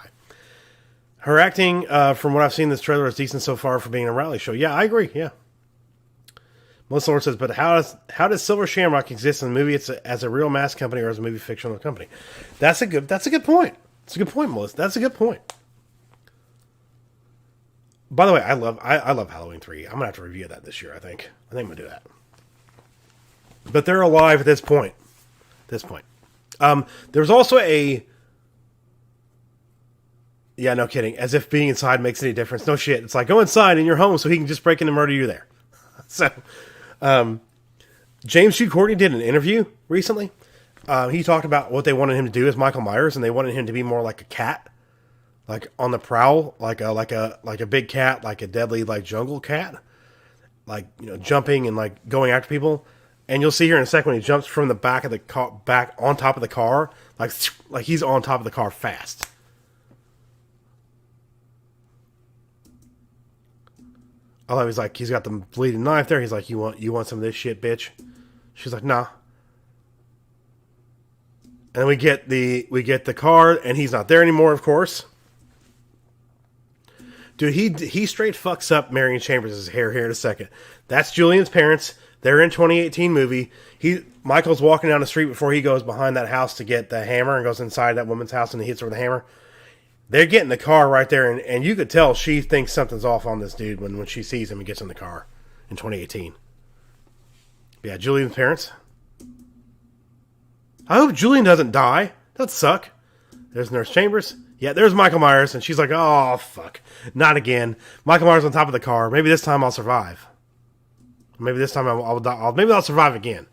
Her acting, from what I've seen in this trailer, is decent so far for being a rally show. Yeah, I agree. Yeah. Melissa Lord says, but how does Silver Shamrock exist in the movie? It's as a real mask company or as a movie fictional company? That's a good point. That's a good point, Melissa. That's a good point. By the way, I love Halloween 3. I'm gonna have to review that this year. I think I'm gonna do that. But they're alive at this point. There's also a... Yeah, no kidding. As if being inside makes any difference. No shit. It's like, go inside in your home so he can just break in and murder you there. So, James Hugh Courtney did an interview recently. He talked about what they wanted him to do as Michael Myers, and they wanted him to be more like a cat. Like on the prowl. Like a big cat. Like a deadly jungle cat. Like, jumping and going after people. And you'll see here in a second when he jumps from the back of the car, back on top of the car, like he's on top of the car fast. I love he's got the bleeding knife there. He's like, you want some of this shit, bitch? She's like, nah. And then we get the car, and he's not there anymore, of course. Dude, he straight fucks up Marion Chambers' hair here in a second. That's Julian's parents. They're in 2018 movie. Michael's walking down the street before he goes behind that house to get the hammer and goes inside that woman's house and he hits her with a hammer. They're getting the car right there, and you could tell she thinks something's off on this dude when she sees him and gets in the car in 2018. Yeah, Julian's parents. I hope Julian doesn't die. That'd suck. There's Nurse Chambers. Yeah, there's Michael Myers, and she's like, oh, fuck. Not again. Michael Myers on top of the car. Maybe this time I'll survive. Maybe this time maybe I'll survive again.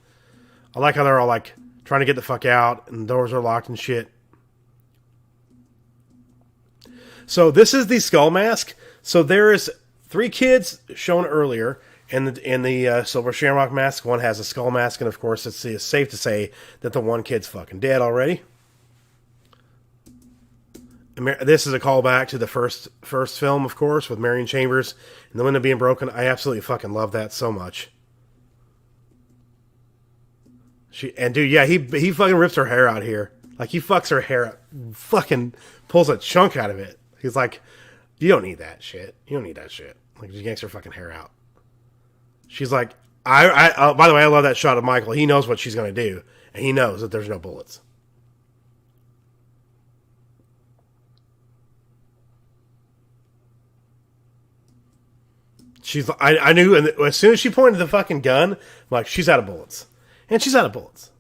I like how they're all trying to get the fuck out and the doors are locked and shit. So this is the skull mask. So there is 3 kids shown earlier in the Silver Shamrock mask. One has a skull mask, and of course it's safe to say that the one kid's fucking dead already. This is a callback to the first film, of course, with Marion Chambers and the window being broken. I absolutely fucking love that so much. Dude, yeah, he fucking rips her hair out here. He fucks her hair up, fucking pulls a chunk out of it. He's like, you don't need that shit. You don't need that shit. Just yanks her fucking hair out. She's like, by the way, I love that shot of Michael. He knows what she's going to do, and he knows that there's no bullets. I knew, and as soon as she pointed the fucking gun, I'm like, she's out of bullets. And she's out of bullets.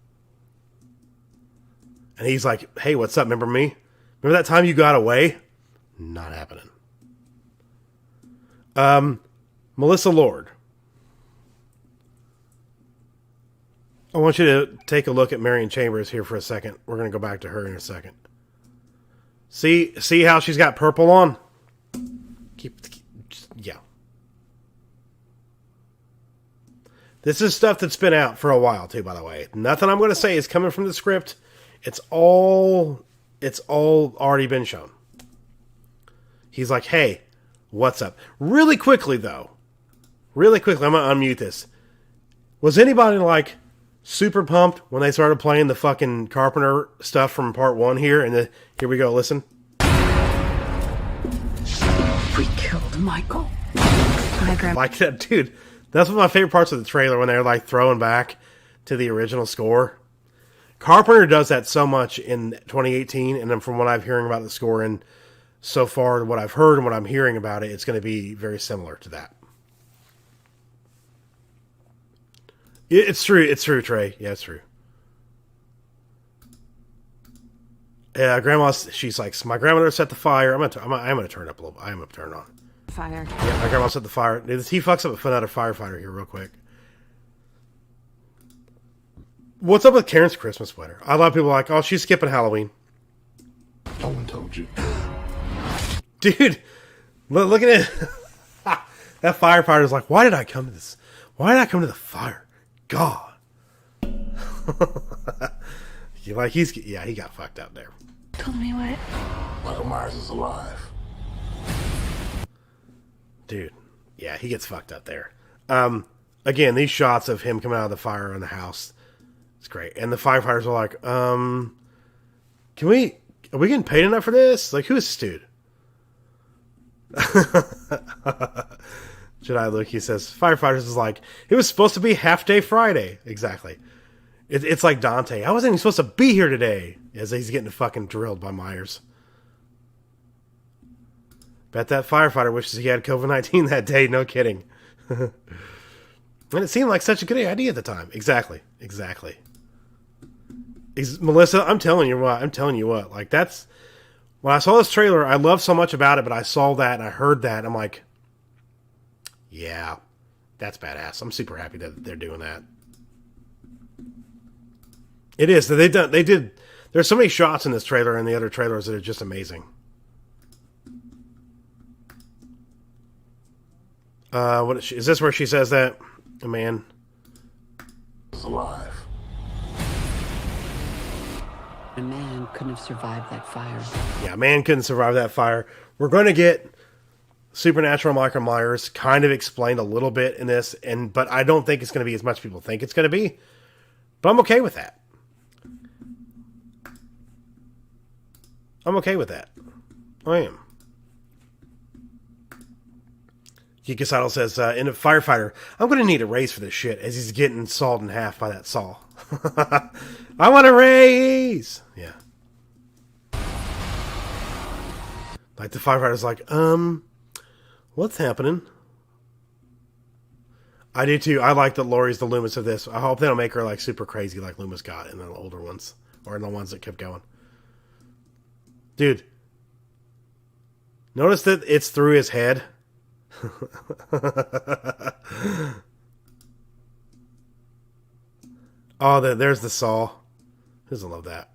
And he's like, hey, what's up? Remember me? Remember that time you got away? Not happening. Melissa Lord. I want you to take a look at Marion Chambers here for a second. We're going to go back to her in a second. See how she's got purple on? Yeah. This is stuff that's been out for a while too, by the way. Nothing I'm going to say is coming from the script. It's all already been shown. He's like, hey, what's up? Really quickly, though. Really quickly, I'm going to unmute this. Was anybody, like, super pumped when they started playing the fucking Carpenter stuff from part 1 here? And here we go, listen. We killed Michael. Like that, dude. That's one of my favorite parts of the trailer, when they're, like, throwing back to the original score. Carpenter does that so much in 2018, and then from what I'm hearing about the score, and so far what I've heard and what I'm hearing about it, it's going to be very similar to that. It's true, Trey. Yeah, it's true. Yeah, she's like, my grandmother set the fire. I'm gonna turn it up a little. I'm gonna turn it on. Fire. Yeah, my grandma set the fire. He fucks up another firefighter here real quick. What's up with Karen's Christmas sweater? A lot of people are like, oh, she's skipping Halloween. No one told you. Dude, look at it. That firefighter's like, why did I come to this? Why did I come to the fire? God. He got fucked up there. Told me what? Michael Myers is alive. Dude, yeah, he gets fucked up there. Again, these shots of him coming out of the fire in the house, it's great. And the firefighters are like, are we getting paid enough for this? Like, who is this dude? Jedi Luke, he says, firefighters is like, it was supposed to be half day Friday. Exactly. It's like Dante. I wasn't even supposed to be here today. As he's getting fucking drilled by Myers. Bet that firefighter wishes he had COVID-19 that day. No kidding. And it seemed like such a good idea at the time. Exactly. Melissa, I'm telling you what. Like, that's... When I saw this trailer, I loved so much about it, but I saw that and I heard that, and I'm like, yeah, that's badass. I'm super happy that they're doing that. It is. They did. There's so many shots in this trailer and the other trailers that are just amazing. Is this where she says that? A man Is alive. A man couldn't have survived that fire. Yeah, a man couldn't survive that fire. We're going to get supernatural Michael Myers kind of explained a little bit in this, but I don't think it's going to be as much people think it's going to be. But I'm okay with that. I am. Geekasado says, in a firefighter, I'm going to need a raise for this shit, as he's getting sawed in half by that saw. I want a raise! Yeah. Like, the firefighter's like, what's happening? I do too. I like that Laurie's the Loomis of this. I hope they don't make her, like, super crazy like Loomis got in the older ones. Or in the ones that kept going. Dude. Notice that it's through his head. Oh, there's the saw. Who doesn't love that?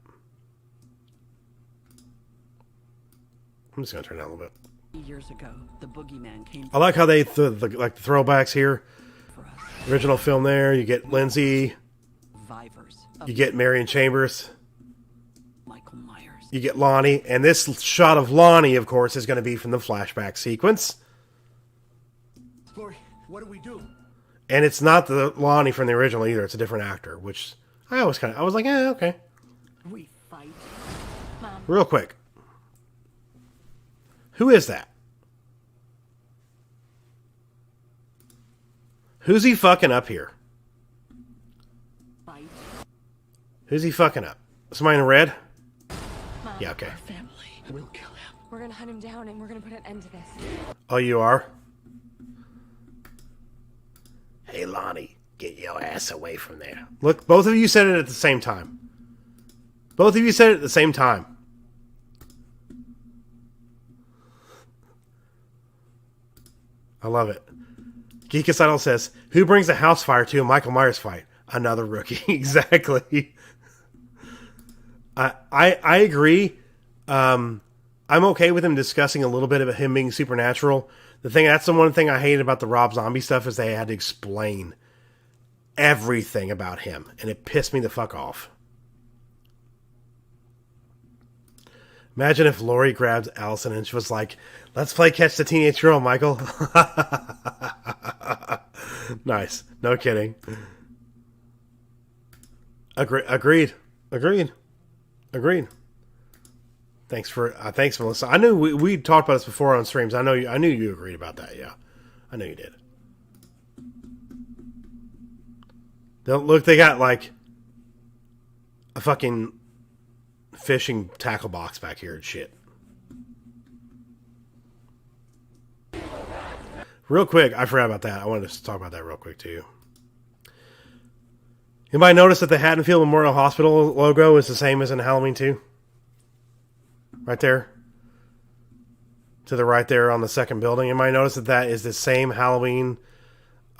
I'm just gonna turn it down a little bit. Years ago, the boogeyman came. I like how they the throwbacks here. Original film there. You get Lindsay. You get Marion Chambers. Michael Myers. You get Lonnie, and this shot of Lonnie, of course, is going to be from the flashback sequence. Lori, what do we do? And it's not the Lonnie from the original either. It's a different actor, which I was like, okay. We fight. Mom. Real quick. Who is that? Who's he fucking up here? Fight. Who's he fucking up? Somebody in red? Mom. Yeah, okay. Family will kill him. We're gonna hunt him down and we're gonna put an end to this. Oh, you are? Hey, Lonnie, get your ass away from there. Look, both of you said it at the same time. Both of you said it at the same time. I love it. Geekasado says, who brings a house fire to a Michael Myers fight? Another rookie. Exactly. I agree. I'm okay with him discussing a little bit about him being supernatural. That's the one thing I hated about the Rob Zombie stuff is they had to explain everything about him, and it pissed me the fuck off. Imagine if Lori grabbed Allison and she was like, "Let's play Catch the Teenage Girl, Michael." Nice. No kidding. Agreed. Thanks, Melissa. I knew we talked about this before on streams. I knew you agreed about that. Yeah, I knew you did. Look, they got like a fucking fishing tackle box back here and shit. Real quick, I forgot about that. I wanted to talk about that real quick too. Anybody notice that the Haddonfield Memorial Hospital logo is the same as in Halloween 2? Right there. To the right there on the second building. Anybody notice that that is the same Halloween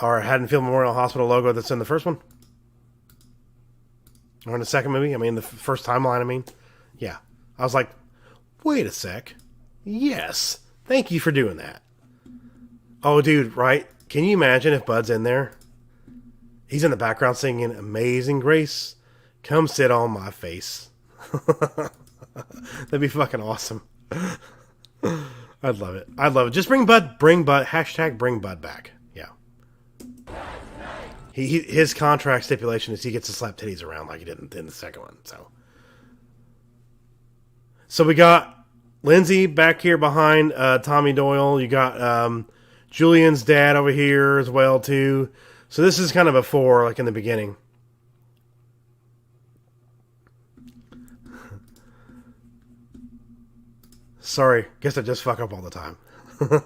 or Haddonfield Memorial Hospital logo that's in the first one? Or in the second movie? I mean, the first timeline, I mean. Yeah. I was like, wait a sec. Yes. Thank you for doing that. Oh, dude, right? Can you imagine if Bud's in there? He's in the background singing Amazing Grace. Come sit on my face. That'd be fucking awesome. I'd love it. Just bring Bud. Hashtag bring Bud back. Yeah. His contract stipulation is he gets to slap titties around like he did in the second one. So we got Lindsay back here behind Tommy Doyle. You got Julian's dad over here as well too. So this is kind of before, like in the beginning. Sorry, guess I just fuck up all the time.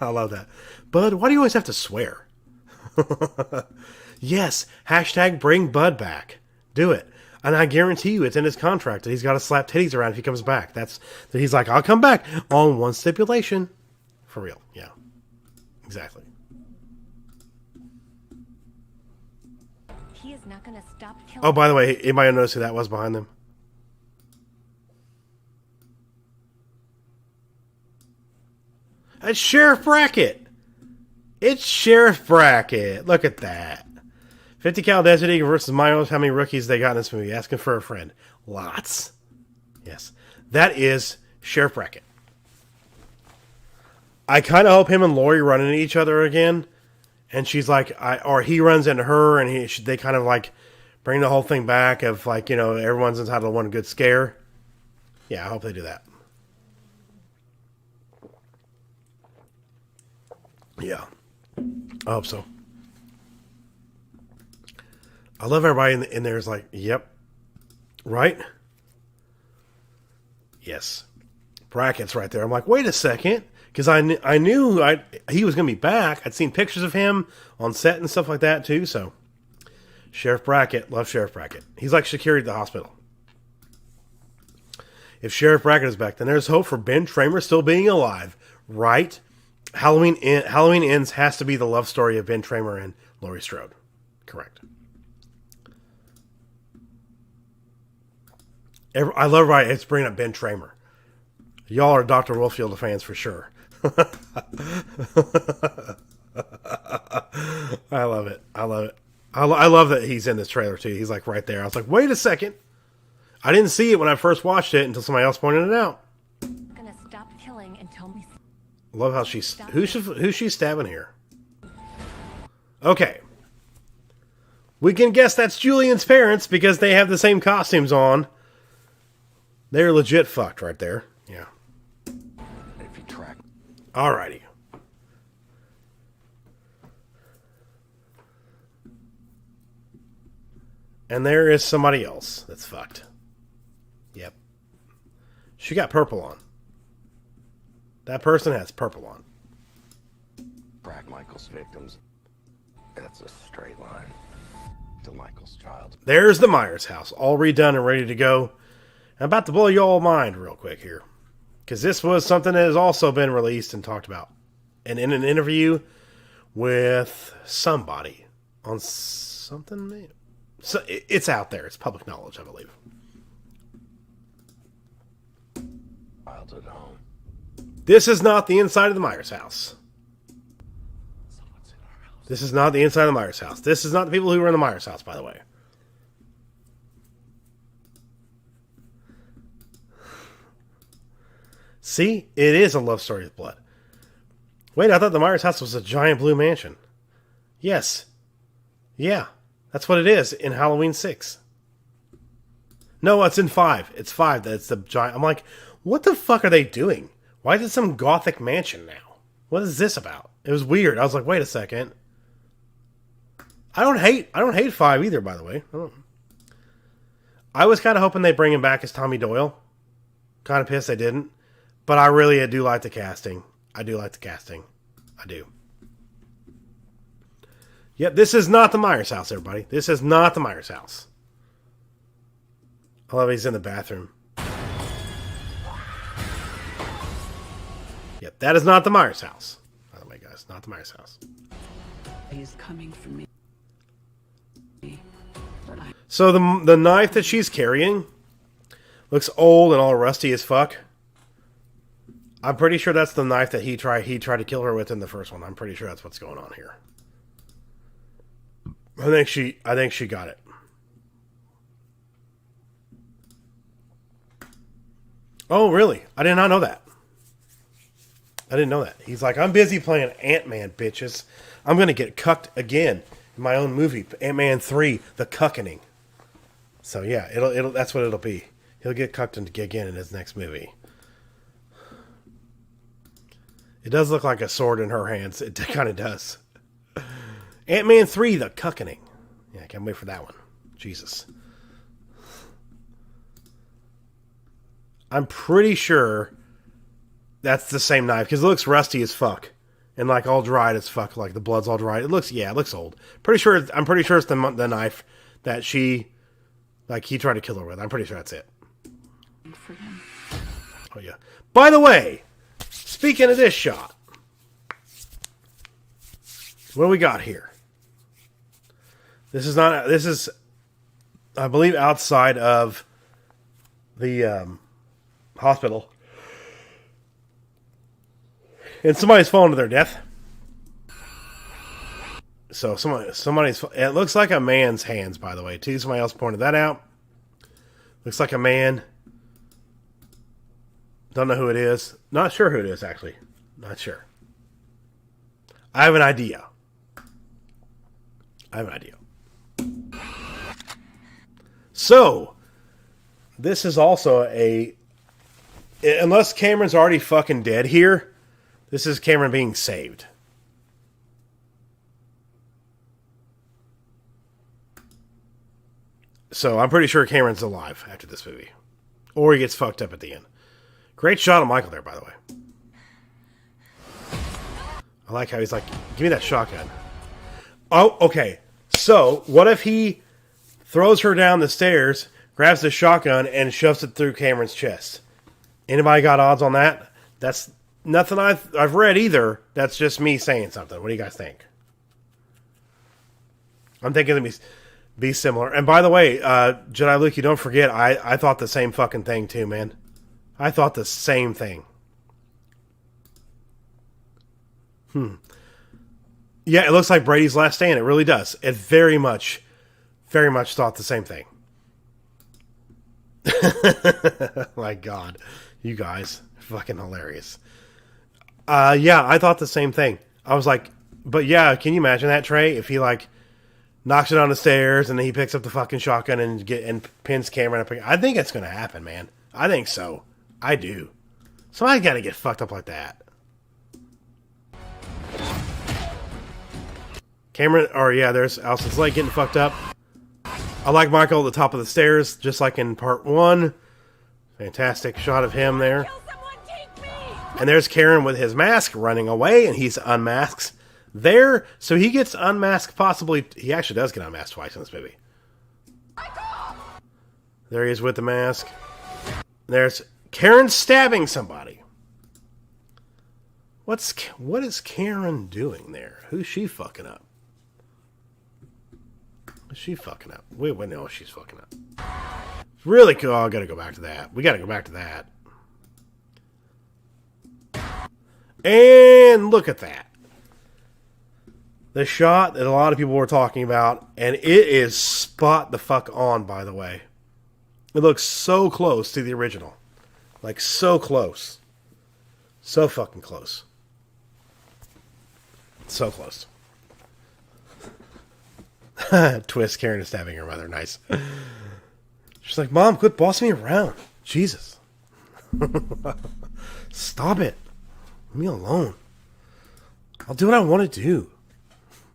I love that. Bud, why do you always have to swear? Yes, hashtag bring Bud back. Do it. And I guarantee you it's in his contract that he's got to slap titties around if he comes back. He's like, I'll come back on one stipulation. For real, yeah. Exactly. He is not going to stop killing. Oh, by the way, anybody notice who that was behind them? It's Sheriff Brackett. It's Sheriff Brackett. Look at that. 50 cal Desert Eagle versus Meyers. How many rookies they got in this movie? Asking for a friend. Lots. Yes. That is Sheriff Brackett. I kind of hope him and Lori run into each other again. And she's like, or he runs into her and they kind of like bring the whole thing back of like, you know, everyone's entitled to one good scare. Yeah, I hope they do that. Yeah. I hope so. I love everybody in there is like, yep. Right? Yes. Brackett's right there. I'm like, wait a second. Because I knew he was going to be back. I'd seen pictures of him on set and stuff like that too. So, Sheriff Brackett. Love Sheriff Brackett. He's like security at the hospital. If Sheriff Brackett is back, then there's hope for Ben Tramer still being alive. Right? Halloween Ends has to be the love story of Ben Tramer and Laurie Strode. Correct. I love right. It's bringing up Ben Tramer. Y'all are Dr. Wolfield fans for sure. I love it. I love that he's in this trailer too. He's like right there. I was like, wait a second. I didn't see it when I first watched it until somebody else pointed it out. I'm gonna stop killing until we. Love how who's she stabbing here? Okay. We can guess that's Julian's parents because they have the same costumes on. They're legit fucked right there. Yeah. If you track. Alrighty. And there is somebody else that's fucked. Yep. She got purple on. That person has purple on. Track Michael's victims. That's a straight line to Michael's child. There's the Meyers house, all redone and ready to go. I'm about to blow you all mind real quick here. Because this was something that has also been released and talked about. And in an interview with somebody on something. So it's out there. It's public knowledge, I believe. Childhood home. This is not the inside of the Meyers house. This is not the inside of the Meyers house. This is not the people who were in the Meyers house, by the way. See? It is a love story with blood. Wait, I thought the Meyers house was a giant blue mansion. Yes. Yeah. That's what it is in Halloween 6. No, it's in 5. It's 5. That's the giant... I'm like, what the fuck are they doing? Why is it some gothic mansion now? What is this about? It was weird. I was like, wait a second. I don't hate 5 either, by the way. I was kind of hoping they'd bring him back as Tommy Doyle. Kind of pissed they didn't. But I really do like the casting. I do like the casting. I do. Yep, this is not the Meyers house, everybody. This is not the Meyers house. I love he's in the bathroom. Yep, that is not the Meyers house. By the way, guys, not the Meyers house. He's coming for me. So the knife that she's carrying looks old and all rusty as fuck. I'm pretty sure that's the knife that he tried to kill her with in the first one. I'm pretty sure that's what's going on here. I think she got it. Oh, really? I did not know that. I didn't know that. He's like, I'm busy playing Ant-Man, bitches. I'm going to get cucked again in my own movie, Ant-Man 3, The Cuckening. So yeah, it'll that's what it'll be. He'll get cucked again in his next movie. It does look like a sword in her hands. It kind of does. Ant-Man 3, The Cuckening. Yeah, I can't wait for that one. Jesus. I'm pretty sure that's the same knife, because it looks rusty as fuck. And like all dried as fuck, like the blood's all dried. It looks old. I'm pretty sure it's the knife that he tried to kill her with. I'm pretty sure that's it. Oh yeah. By the way, speaking of this shot, what do we got here? This is, I believe, outside of the hospital. And somebody's fallen to their death. So somebody's... It looks like a man's hands, by the way, too. Somebody else pointed that out. Looks like a man. Don't know who it is. Not sure who it is, actually. Not sure. I have an idea. So, this is also a... Unless Cameron's already fucking dead here, this is Cameron being saved. So, I'm pretty sure Cameron's alive after this movie. Or he gets fucked up at the end. Great shot of Michael there, by the way. I like how he's like, give me that shotgun. Oh, okay. So, what if he throws her down the stairs, grabs the shotgun, and shoves it through Cameron's chest? Anybody got odds on that? That's nothing I've read either. That's just me saying something. What do you guys think? I'm thinking it'd be similar. And by the way, Jedi Luke, you don't forget, I thought the same fucking thing too, man. I thought the same thing. Yeah, it looks like Brady's Last Stand. It really does. It very much thought the same thing. My God. You guys. Fucking hilarious. Yeah, I thought the same thing. I was like, but yeah, can you imagine that, Trey? If he, like, knocks it on the stairs and then he picks up the fucking shotgun and pins Cameron up. I think it's going to happen, man. I think so. I do. Somebody got to get fucked up like that. Cameron, or yeah, there's Allison's leg getting fucked up. I like Michael at the top of the stairs, just like in part 1. Fantastic shot of him there. And there's Karen with his mask running away, and he's unmasked there. So he gets unmasked possibly. He actually does get unmasked twice in this movie. There he is with the mask. There's Karen stabbing somebody. What is Karen doing there? Who's she fucking up? Is she fucking up? We know she's fucking up. Really cool. Oh, I gotta go back to that. We gotta go back to that. And look at that. The shot that a lot of people were talking about, and it is spot the fuck on, by the way. It looks so close to the original. Like, so close. So fucking close. So close. Twist, Karen is stabbing her mother. Nice. She's like, Mom, quit bossing me around. Jesus. Stop it. Leave me alone. I'll do what I want to do.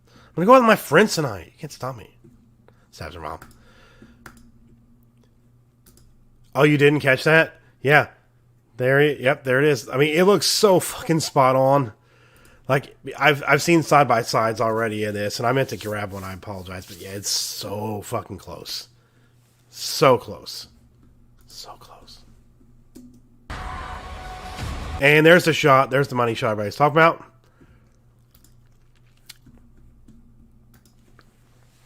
I'm going to go out with my friends tonight. You can't stop me. Stabs her mom. Oh, you didn't catch that? Yeah. There it is. I mean, it looks so fucking spot on. Like, I've seen side-by-sides already in this, and I meant to grab one. I apologize. But yeah, it's so fucking close. So close. So close. And there's the shot. There's the money shot everybody's talking about.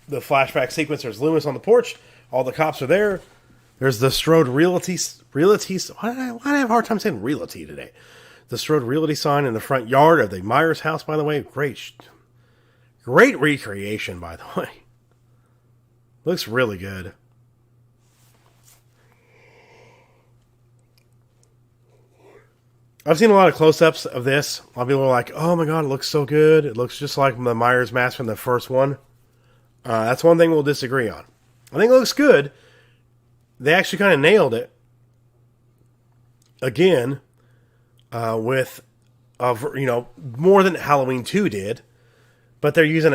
The flashback sequence. There's Loomis on the porch. All the cops are there. There's the Strode Realty. Why do I have a hard time saying realty today? The Strode Realty sign in the front yard of the Meyers house, by the way. Great recreation, by the way. Looks really good. I've seen a lot of close-ups of this. A lot of people are like, oh my god, it looks so good. It looks just like the Myers mask from the first one. That's one thing we'll disagree on. I think it looks good. They actually kind of nailed it. Again, with, more than Halloween 2 did. But they're using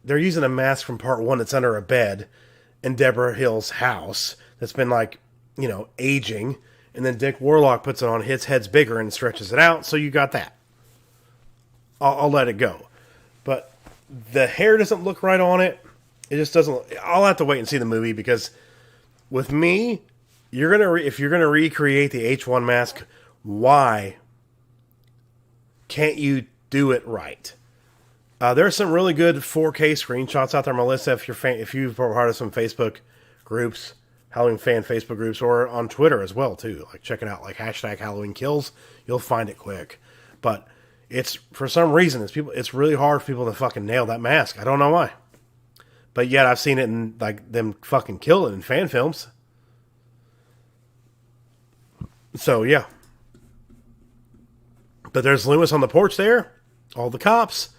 they're using a mask from part 1 that's under a bed in Deborah Hill's house that's been aging. And then Dick Warlock puts it on. His head's bigger and stretches it out. So you got that. I'll let it go. But the hair doesn't look right on it. It just doesn't. I'll have to wait and see the movie because with me, if you're gonna recreate the H1 mask, why can't you do it right? There's some really good 4K screenshots out there, Melissa. If you've part of some Facebook groups, Halloween fan Facebook groups, or on Twitter as well too. Like check it out, like hashtag Halloween Kills. You'll find it quick. But it's for some reason it's really hard for people to fucking nail that mask. I don't know why. But yet I've seen it in like them fucking kill it in fan films. So yeah. But there's Loomis on the porch there. All the cops.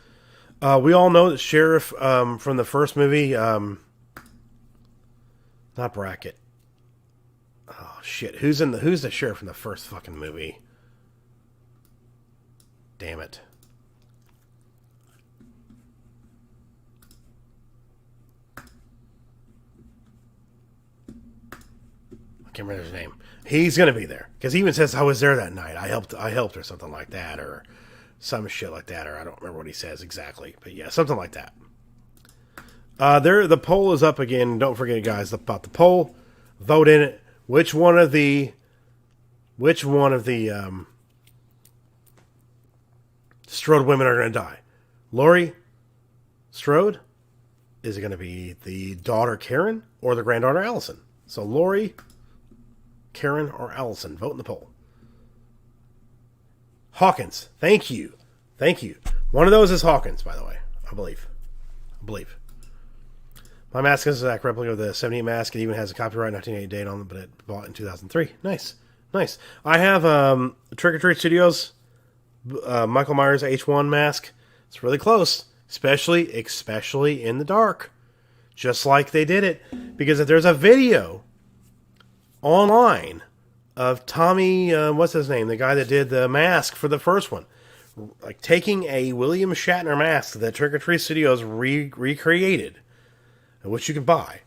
We all know that Sheriff from the first movie, not Brackett. Oh shit! Who's the sheriff in the first fucking movie? Damn it! I can't remember his name. He's gonna be there because he even says I was there that night. I helped or something like that, or some shit like that, or I don't remember what he says exactly, but yeah, something like that. The poll is up again. Don't forget, guys, about the poll. Vote in it. Which one of the Strode women are going to die? Laurie Strode? Is it going to be the daughter Karen or the granddaughter Allison? So Laurie, Karen, or Allison? Vote in the poll. Hawkins. Thank you. One of those is Hawkins, by the way. I believe. My mask is an exact replica of the 78 mask. It even has a copyright 1988 date on it, but it bought in 2003. Nice. I have Trick or Treat Studios Michael Myers H1 mask. It's really close, especially in the dark, just like they did it. Because if there's a video online of Tommy, what's his name, the guy that did the mask for the first one, like taking a William Shatner mask that Trick or Treat Studios recreated, which you can buy,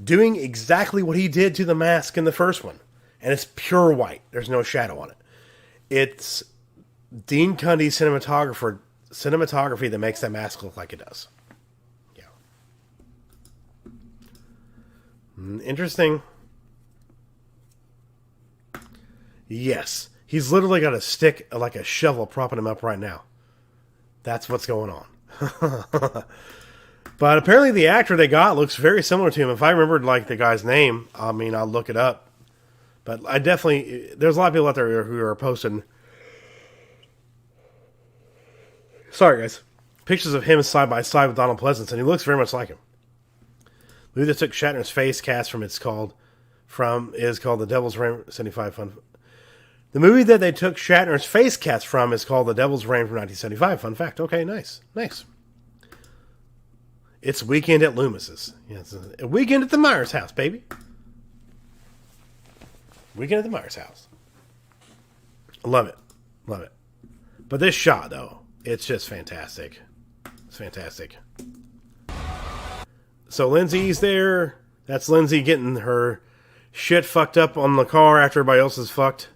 doing exactly what he did to the mask in the first one. And it's pure white. There's no shadow on it. It's Dean Cundy's cinematography that makes that mask look like it does. Yeah. Interesting. Yes. He's literally got a stick, like a shovel, propping him up right now. That's what's going on. But apparently the actor they got looks very similar to him. If I remembered like the guy's name, I mean, I'll look it up. But I definitely, there's a lot of people out there who are posting Sorry, guys. Pictures of him side by side with Donald Pleasance, and he looks very much like him. The movie that took Shatner's face cast from is called The Devil's Rain 75 Fun. The movie that they took Shatner's face cast from is called The Devil's Rain from 1975. Fun fact. Okay, nice. It's Weekend at Loomis's. Yeah, it's a weekend at the Meyers house, baby. Weekend at the Meyers house. Love it. But this shot, though, it's just fantastic. It's fantastic. So Lindsay's there. That's Lindsay getting her shit fucked up on the car after everybody else is fucked.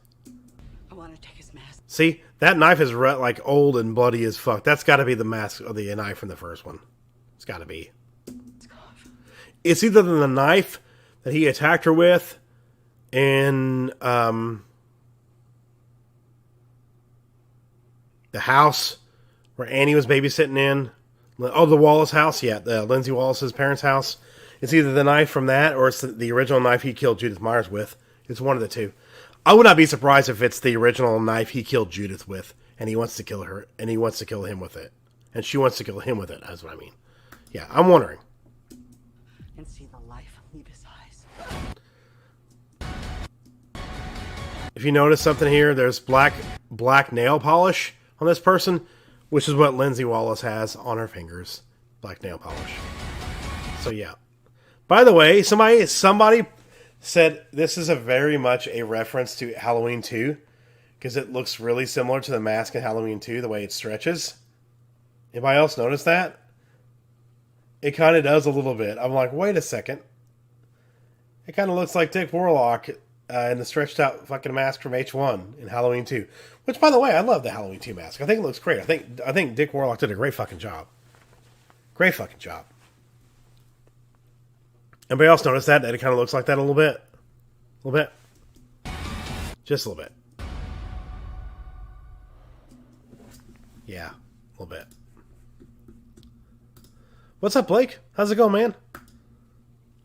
I want to take his mask. See, that knife is like old and bloody as fuck. That's got to be the mask or the knife from the first one. It's got to be. It's either the knife that he attacked her with in the house where Annie was babysitting in. Oh, the Wallace house? Yeah, the Lindsay Wallace's parents' house. It's either the knife from that or it's the original knife he killed Judith Myers with. It's one of the two. I would not be surprised if it's the original knife he killed Judith with and he wants to kill her and he wants to kill him with it. And she wants to kill him with it. That's what I mean. Yeah, I'm wondering. And see the life leave his eyes. If you notice something here, there's black nail polish on this person, which is what Lindsay Wallace has on her fingers. Black nail polish. So yeah. By the way, somebody said this is very much a reference to Halloween 2 because it looks really similar to the mask in Halloween 2, the way it stretches. Anybody else notice that? It kind of does a little bit. I'm like, wait a second. It kind of looks like Dick Warlock in the stretched out fucking mask from H1 in Halloween 2. Which, by the way, I love the Halloween 2 mask. I think it looks great. I think Dick Warlock did a great fucking job. Great fucking job. Anybody else notice that? That it kind of looks like that a little bit? A little bit? Just a little bit. Yeah, a little bit. What's up, Blake? How's it going, man?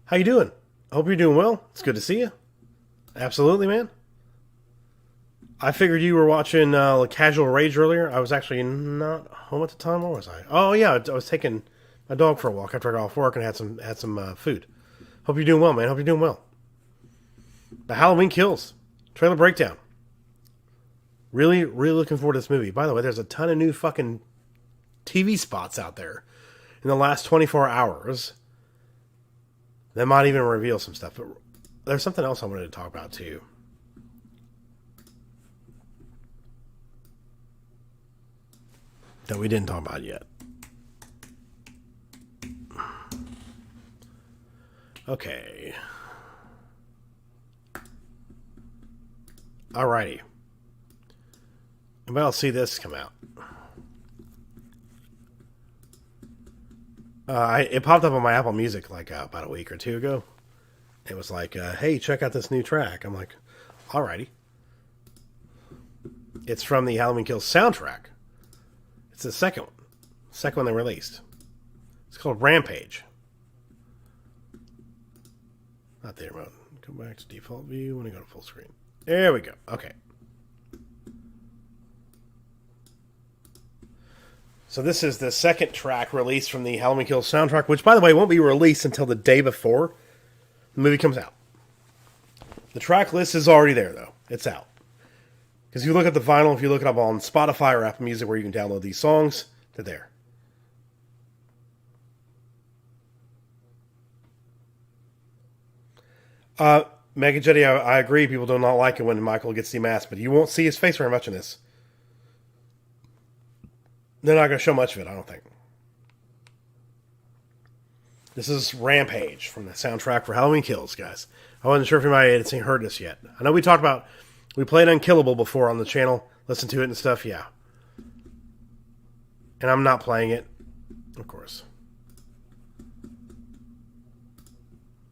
How you doing? I hope you're doing well. It's good to see you. Absolutely, man. I figured you were watching Casual Rage earlier. I was actually not home at the time. Where was I? Oh, yeah. I was taking my dog for a walk after I got off work and had some food. Hope you're doing well, man. Hope you're doing well. The Halloween Kills. Trailer breakdown. Really, really looking forward to this movie. By the way, there's a ton of new fucking TV spots out there in the last 24 hours. That might even reveal some stuff. But there's something else I wanted to talk about, too. That we didn't talk about yet. Okay. Alrighty. Anybody else see this come out? It popped up on my Apple Music like about a week or two ago. It was like, hey, check out this new track. I'm like, alrighty. It's from the Halloween Kills soundtrack. It's the second one. Second one they released. It's called Rampage. Not there mode. Go back to default view. When I go to full screen. There we go. Okay. So this is the second track released from the Halloween Kills soundtrack, which, by the way, won't be released until the day before the movie comes out. The track list is already there, though. It's out. Because if you look at the vinyl, if you look it up on Spotify or Apple Music where you can download these songs, they're there. Mega Jedi, I agree. People do not like it when Michael gets demasked, but you won't see his face very much in this. They're not going to show much of it, I don't think. This is Rampage from the soundtrack for Halloween Kills, guys. I wasn't sure if anybody had heard this yet. I know we talked about, we played Unkillable before on the channel, listened to it and stuff, yeah. And I'm not playing it, of course.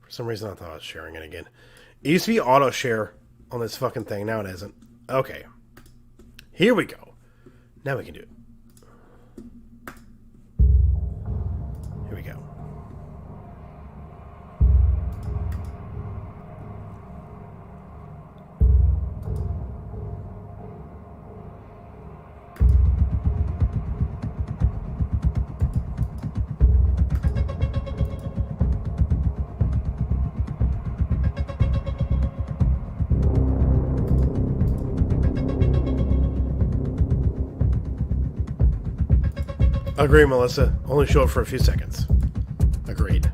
For some reason I thought I was sharing it again. It used to be auto share on this fucking thing, now it isn't. Okay. Here we go. Now we can do it. Here we go. Agreed, Melissa. Only show it for a few seconds. Agreed.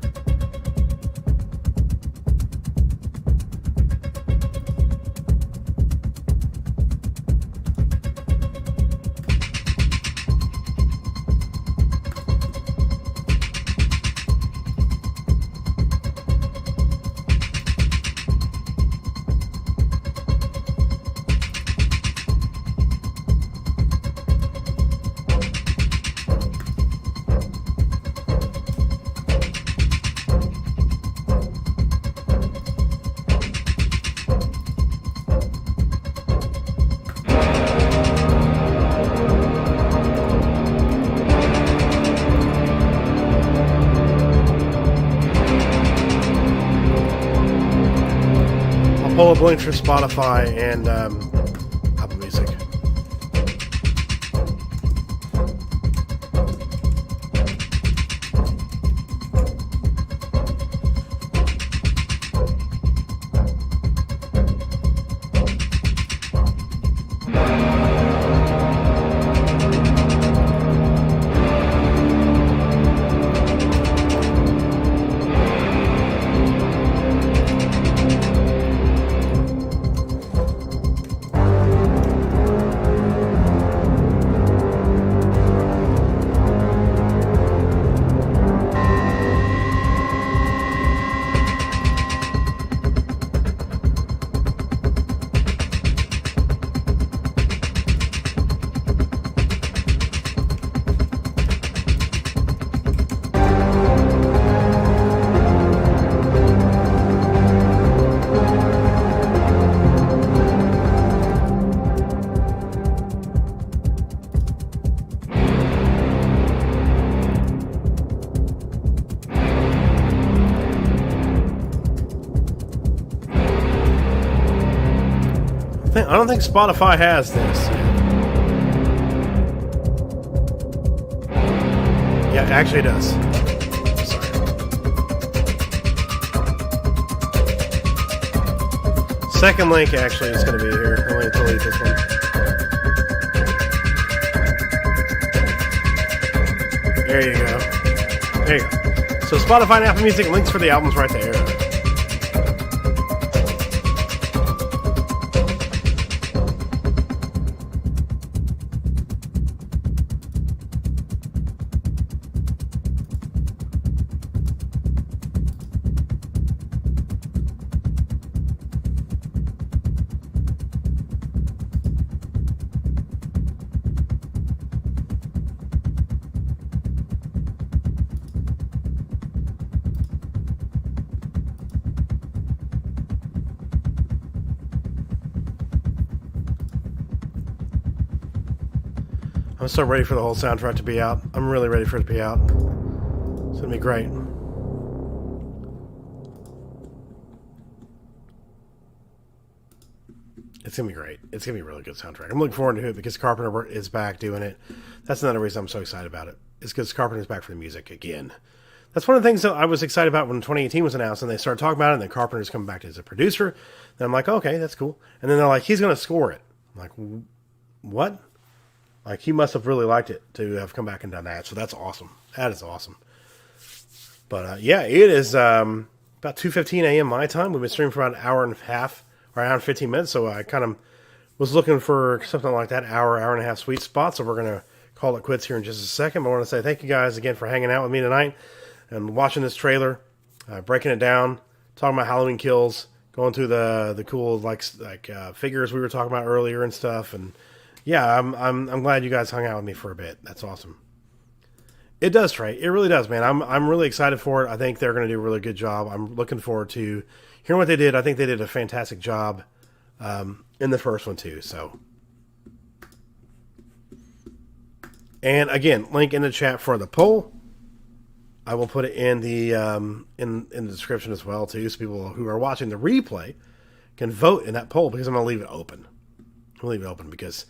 Pull up links for Spotify and Apple Music. I don't think Spotify has this. Yeah, actually it does. Sorry. Second link actually is going to be here. I'm going to delete this one. There you go. There you go. So Spotify and Apple Music, links for the albums right there. I'm so ready for the whole soundtrack to be out. I'm really ready for it to be out. It's gonna be great. It's gonna be great. It's gonna be a really good soundtrack. I'm looking forward to it because Carpenter is back doing it. That's another reason I'm so excited about it. It's because Carpenter's back for the music again. That's one of the things that I was excited about when 2018 was announced and they started talking about it, and then Carpenter's coming back as a producer. Then I'm like, okay, that's cool. And then they're like, he's gonna score it. I'm like, what? Like, he must have really liked it to have come back and done that. So that's awesome. That is awesome. But, yeah, it is about 2:15 a.m. my time. We've been streaming for about an hour and a half, or an hour and 15 minutes. So I kind of was looking for something like that, hour and a half sweet spot. So we're going to call it quits here in just a second. But I want to say thank you guys again for hanging out with me tonight and watching this trailer, breaking it down, talking about Halloween Kills, going through the cool like figures we were talking about earlier and stuff. And yeah, I'm glad you guys hung out with me for a bit. That's awesome. It does, Trey. It really does, man. I'm really excited for it. I think they're going to do a really good job. I'm looking forward to hearing what they did. I think they did a fantastic job in the first one too. So, and again, link in the chat for the poll. I will put it in the in the description as well too, so people who are watching the replay can vote in that poll, because I'm going to leave it open. I'll leave it open because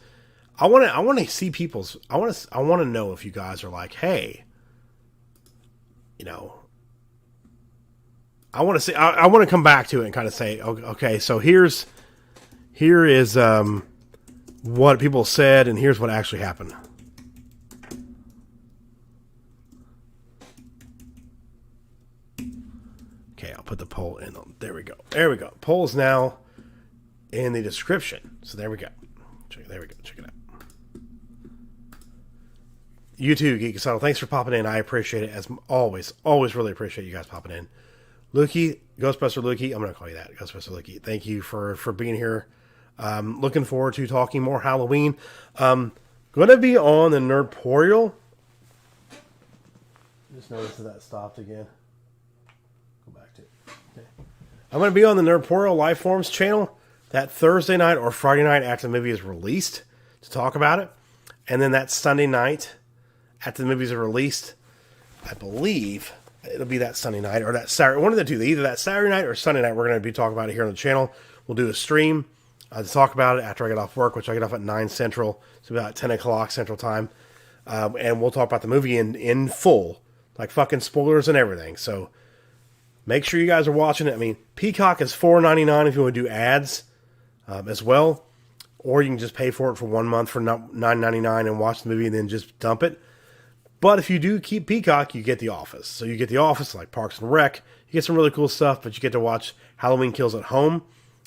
I want to see people's. I want to know if you guys are like, hey, you know, I want to see. I want to come back to it and kind of say, okay, so here is what people said, and here's what actually happened. I'll put the poll in. There we go. There we go. Poll is now in the description. So there we go. There we go. Check it out. You too, Geek Asylum. Thanks for popping in. I appreciate it as always. Always really appreciate you guys popping in. Lukey, Ghostbuster Lukey. I'm going to call you that. Ghostbuster Lukey. Thank you for being here. Looking forward to talking more Halloween. Going to be on the Nerdporial. Just noticed that stopped again. Go back to it. Okay. I'm going to be on the Nerdporial Lifeforms channel that Thursday night or Friday night after the movie is released to talk about it. And then that Sunday night after the movies are released, I believe it'll be that Sunday night or that Saturday. One of the two. Either that Saturday night or Sunday night, we're going to be talking about it here on the channel. We'll do a stream to talk about it after I get off work, which I get off at 9 Central. So about 10 o'clock Central Time. And we'll talk about the movie in full. Like fucking spoilers and everything. So make sure you guys are watching it. I mean, Peacock is $4.99 if you want to do ads as well. Or you can just pay for it for 1 month for $9.99 and watch the movie and then just dump it. But if you do keep Peacock, you get The Office. So you get The Office, like Parks and Rec. You get some really cool stuff, but you get to watch Halloween Kills at home.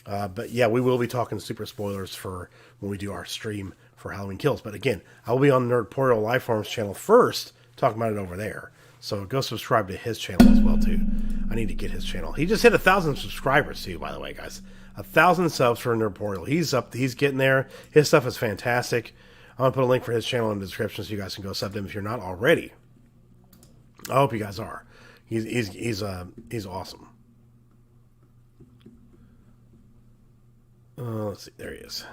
But yeah, we will be talking super spoilers for when we do our stream for Halloween Kills. But again, I will be on the Nerdporial Lifeforms channel first, talking about it over there. So go subscribe to his channel as well, too. I need to get his channel. He just hit 1,000 subscribers, too, by the way, guys. 1,000 subs for Nerdporial. He's up. He's getting there. His stuff is fantastic. I'm going to put a link for his channel in the description so you guys can go sub to him if you're not already. I hope you guys are. He's awesome. Let's see. There he is.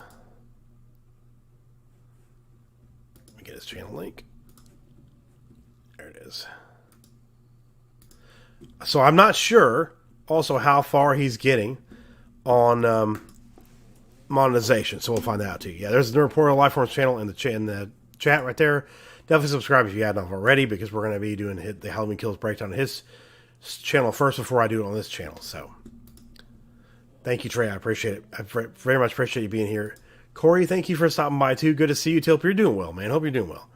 Let me get his channel link. There it is. So I'm not sure also how far he's getting on monetization. So we'll find that out too. Yeah, there's the Nerdporial Lifeforms channel in the chat right there. Definitely subscribe if you hadn't already, because we're going to be doing the Halloween Kills breakdown on his channel first before I do it on this channel. So thank you, Trey. I appreciate it. I very much appreciate you being here. Corey, thank you for stopping by too. Good to see you, Till. You're doing well, man. Hope you're doing well.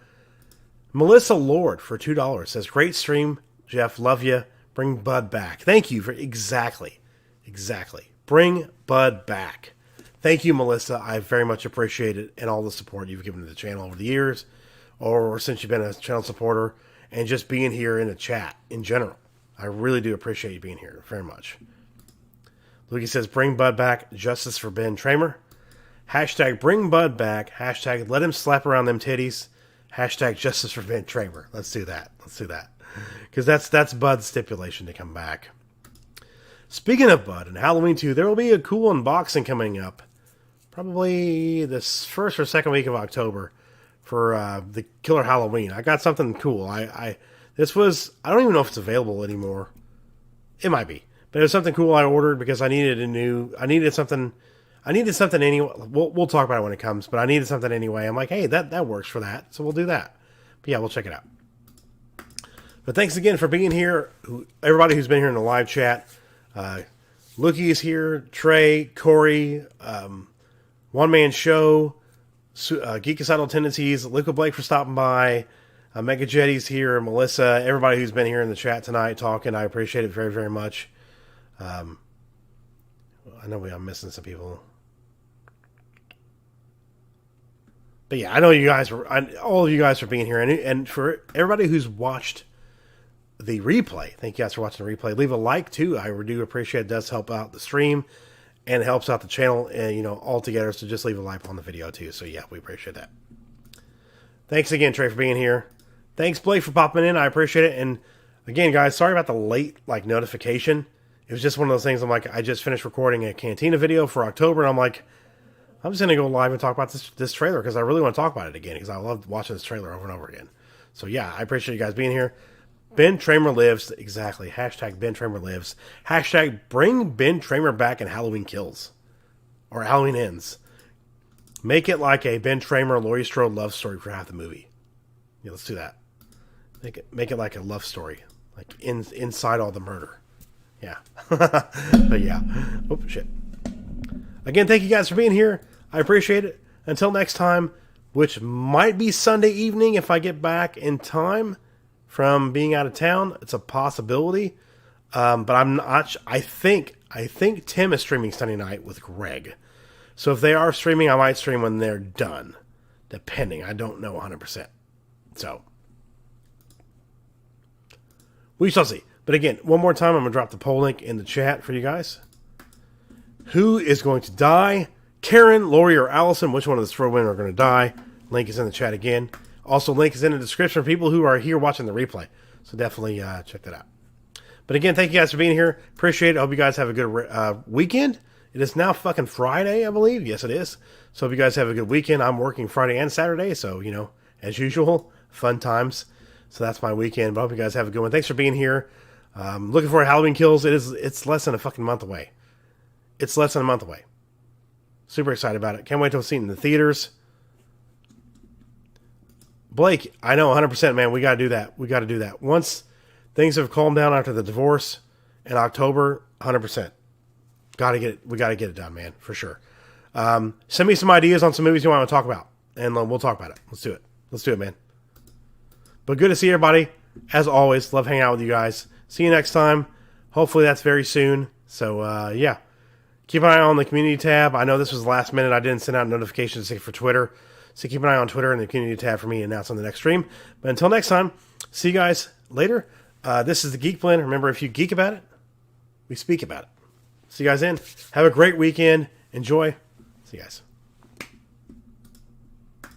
Melissa Lord for $2 says, great stream, Jeff. Love you. Bring Bud back. Thank you for exactly. Bring Bud back. Thank you, Melissa. I very much appreciate it and all the support you've given to the channel over the years, or since you've been a channel supporter, and just being here in the chat in general. I really do appreciate you being here very much. Lukey says, bring Bud back. Justice for Ben Tramer. Hashtag bring Bud back. Hashtag let him slap around them titties. Hashtag justice for Ben Tramer. Let's do that. Because that's Bud's stipulation to come back. Speaking of Bud and Halloween 2, there will be a cool unboxing coming up. Probably this first or second week of October for the Killer Halloween. I got something cool. I don't even know if it's available anymore. It might be. But it was something cool I ordered because I needed something anyway. We'll talk about it when it comes, but I needed something anyway. I'm like, hey, that works for that. So we'll do that. But yeah, we'll check it out. But thanks again for being here. Everybody who's been here in the live chat. Lookie is here. Trey, Corey, One Man Show, Geekicidal Tendencies, Liquid Blake for stopping by, Mega Jetty's here, Melissa, everybody who's been here in the chat tonight talking. I appreciate it very, very much. I know I'm missing some people. But yeah, I know you guys all of you guys for being here, and for everybody who's watched the replay, thank you guys for watching the replay. Leave a like too. I do appreciate it. It does help out the stream and helps out the channel, and all together. So just leave a like on the video too. So yeah, we appreciate that. Thanks again, Trey, for being here. Thanks, Blake, for popping in. I appreciate it. And again, guys, sorry about the late notification. It was just one of those things. I'm like, I just finished recording a Cantina video for October, and I'm like, I'm just gonna go live and talk about this trailer because I really want to talk about it again because I love watching this trailer over and over again. So yeah, I appreciate you guys being here. Ben Tramer lives. Exactly. Hashtag Ben Tramer lives. Hashtag bring Ben Tramer back in Halloween Kills. Or Halloween Ends. Make it like a Ben Tramer, Laurie Strode love story for half the movie. Yeah, let's do that. Make it like a love story. Like inside all the murder. Yeah. But yeah. Oh, shit. Again, thank you guys for being here. I appreciate it. Until next time, which might be Sunday evening if I get back in time from being out of town. It's a possibility. But I'm not. I think Tim is streaming Sunday night with Greg. So if they are streaming, I might stream when they're done. Depending. I don't know 100%. So we shall see. But again, one more time, I'm going to drop the poll link in the chat for you guys. Who is going to die? Karen, Lori, or Allison? Which one of the throw women are going to die? Link is in the chat again. Also, link is in the description for people who are here watching the replay. So definitely check that out. But again, thank you guys for being here. Appreciate it. I hope you guys have a good weekend. It is now fucking Friday, I believe. Yes, it is. So hope you guys have a good weekend. I'm working Friday and Saturday. So, you know, as usual, fun times. So that's my weekend. But I hope you guys have a good one. Thanks for being here. Looking forward to Halloween Kills. It's less than a fucking month away. It's less than a month away. Super excited about it. Can't wait till see it in the theaters. Blake, I know 100%, man. We got to do that. We got to do that. Once things have calmed down after the divorce in October, 100%. Got to get it. We got to get it done, man, for sure. Send me some ideas on some movies you want to talk about, and we'll talk about it. Let's do it. Let's do it, man. But good to see everybody. As always, love hanging out with you guys. See you next time. Hopefully that's very soon. So, yeah. Keep an eye on the community tab. I know this was last minute. I didn't send out notifications for Twitter. So keep an eye on Twitter and the community tab for me to announce on the next stream. But until next time, see you guys later. This is the Geek Blend. Remember, if you geek about it, we speak about it. See you guys in. Have a great weekend. Enjoy. See you guys.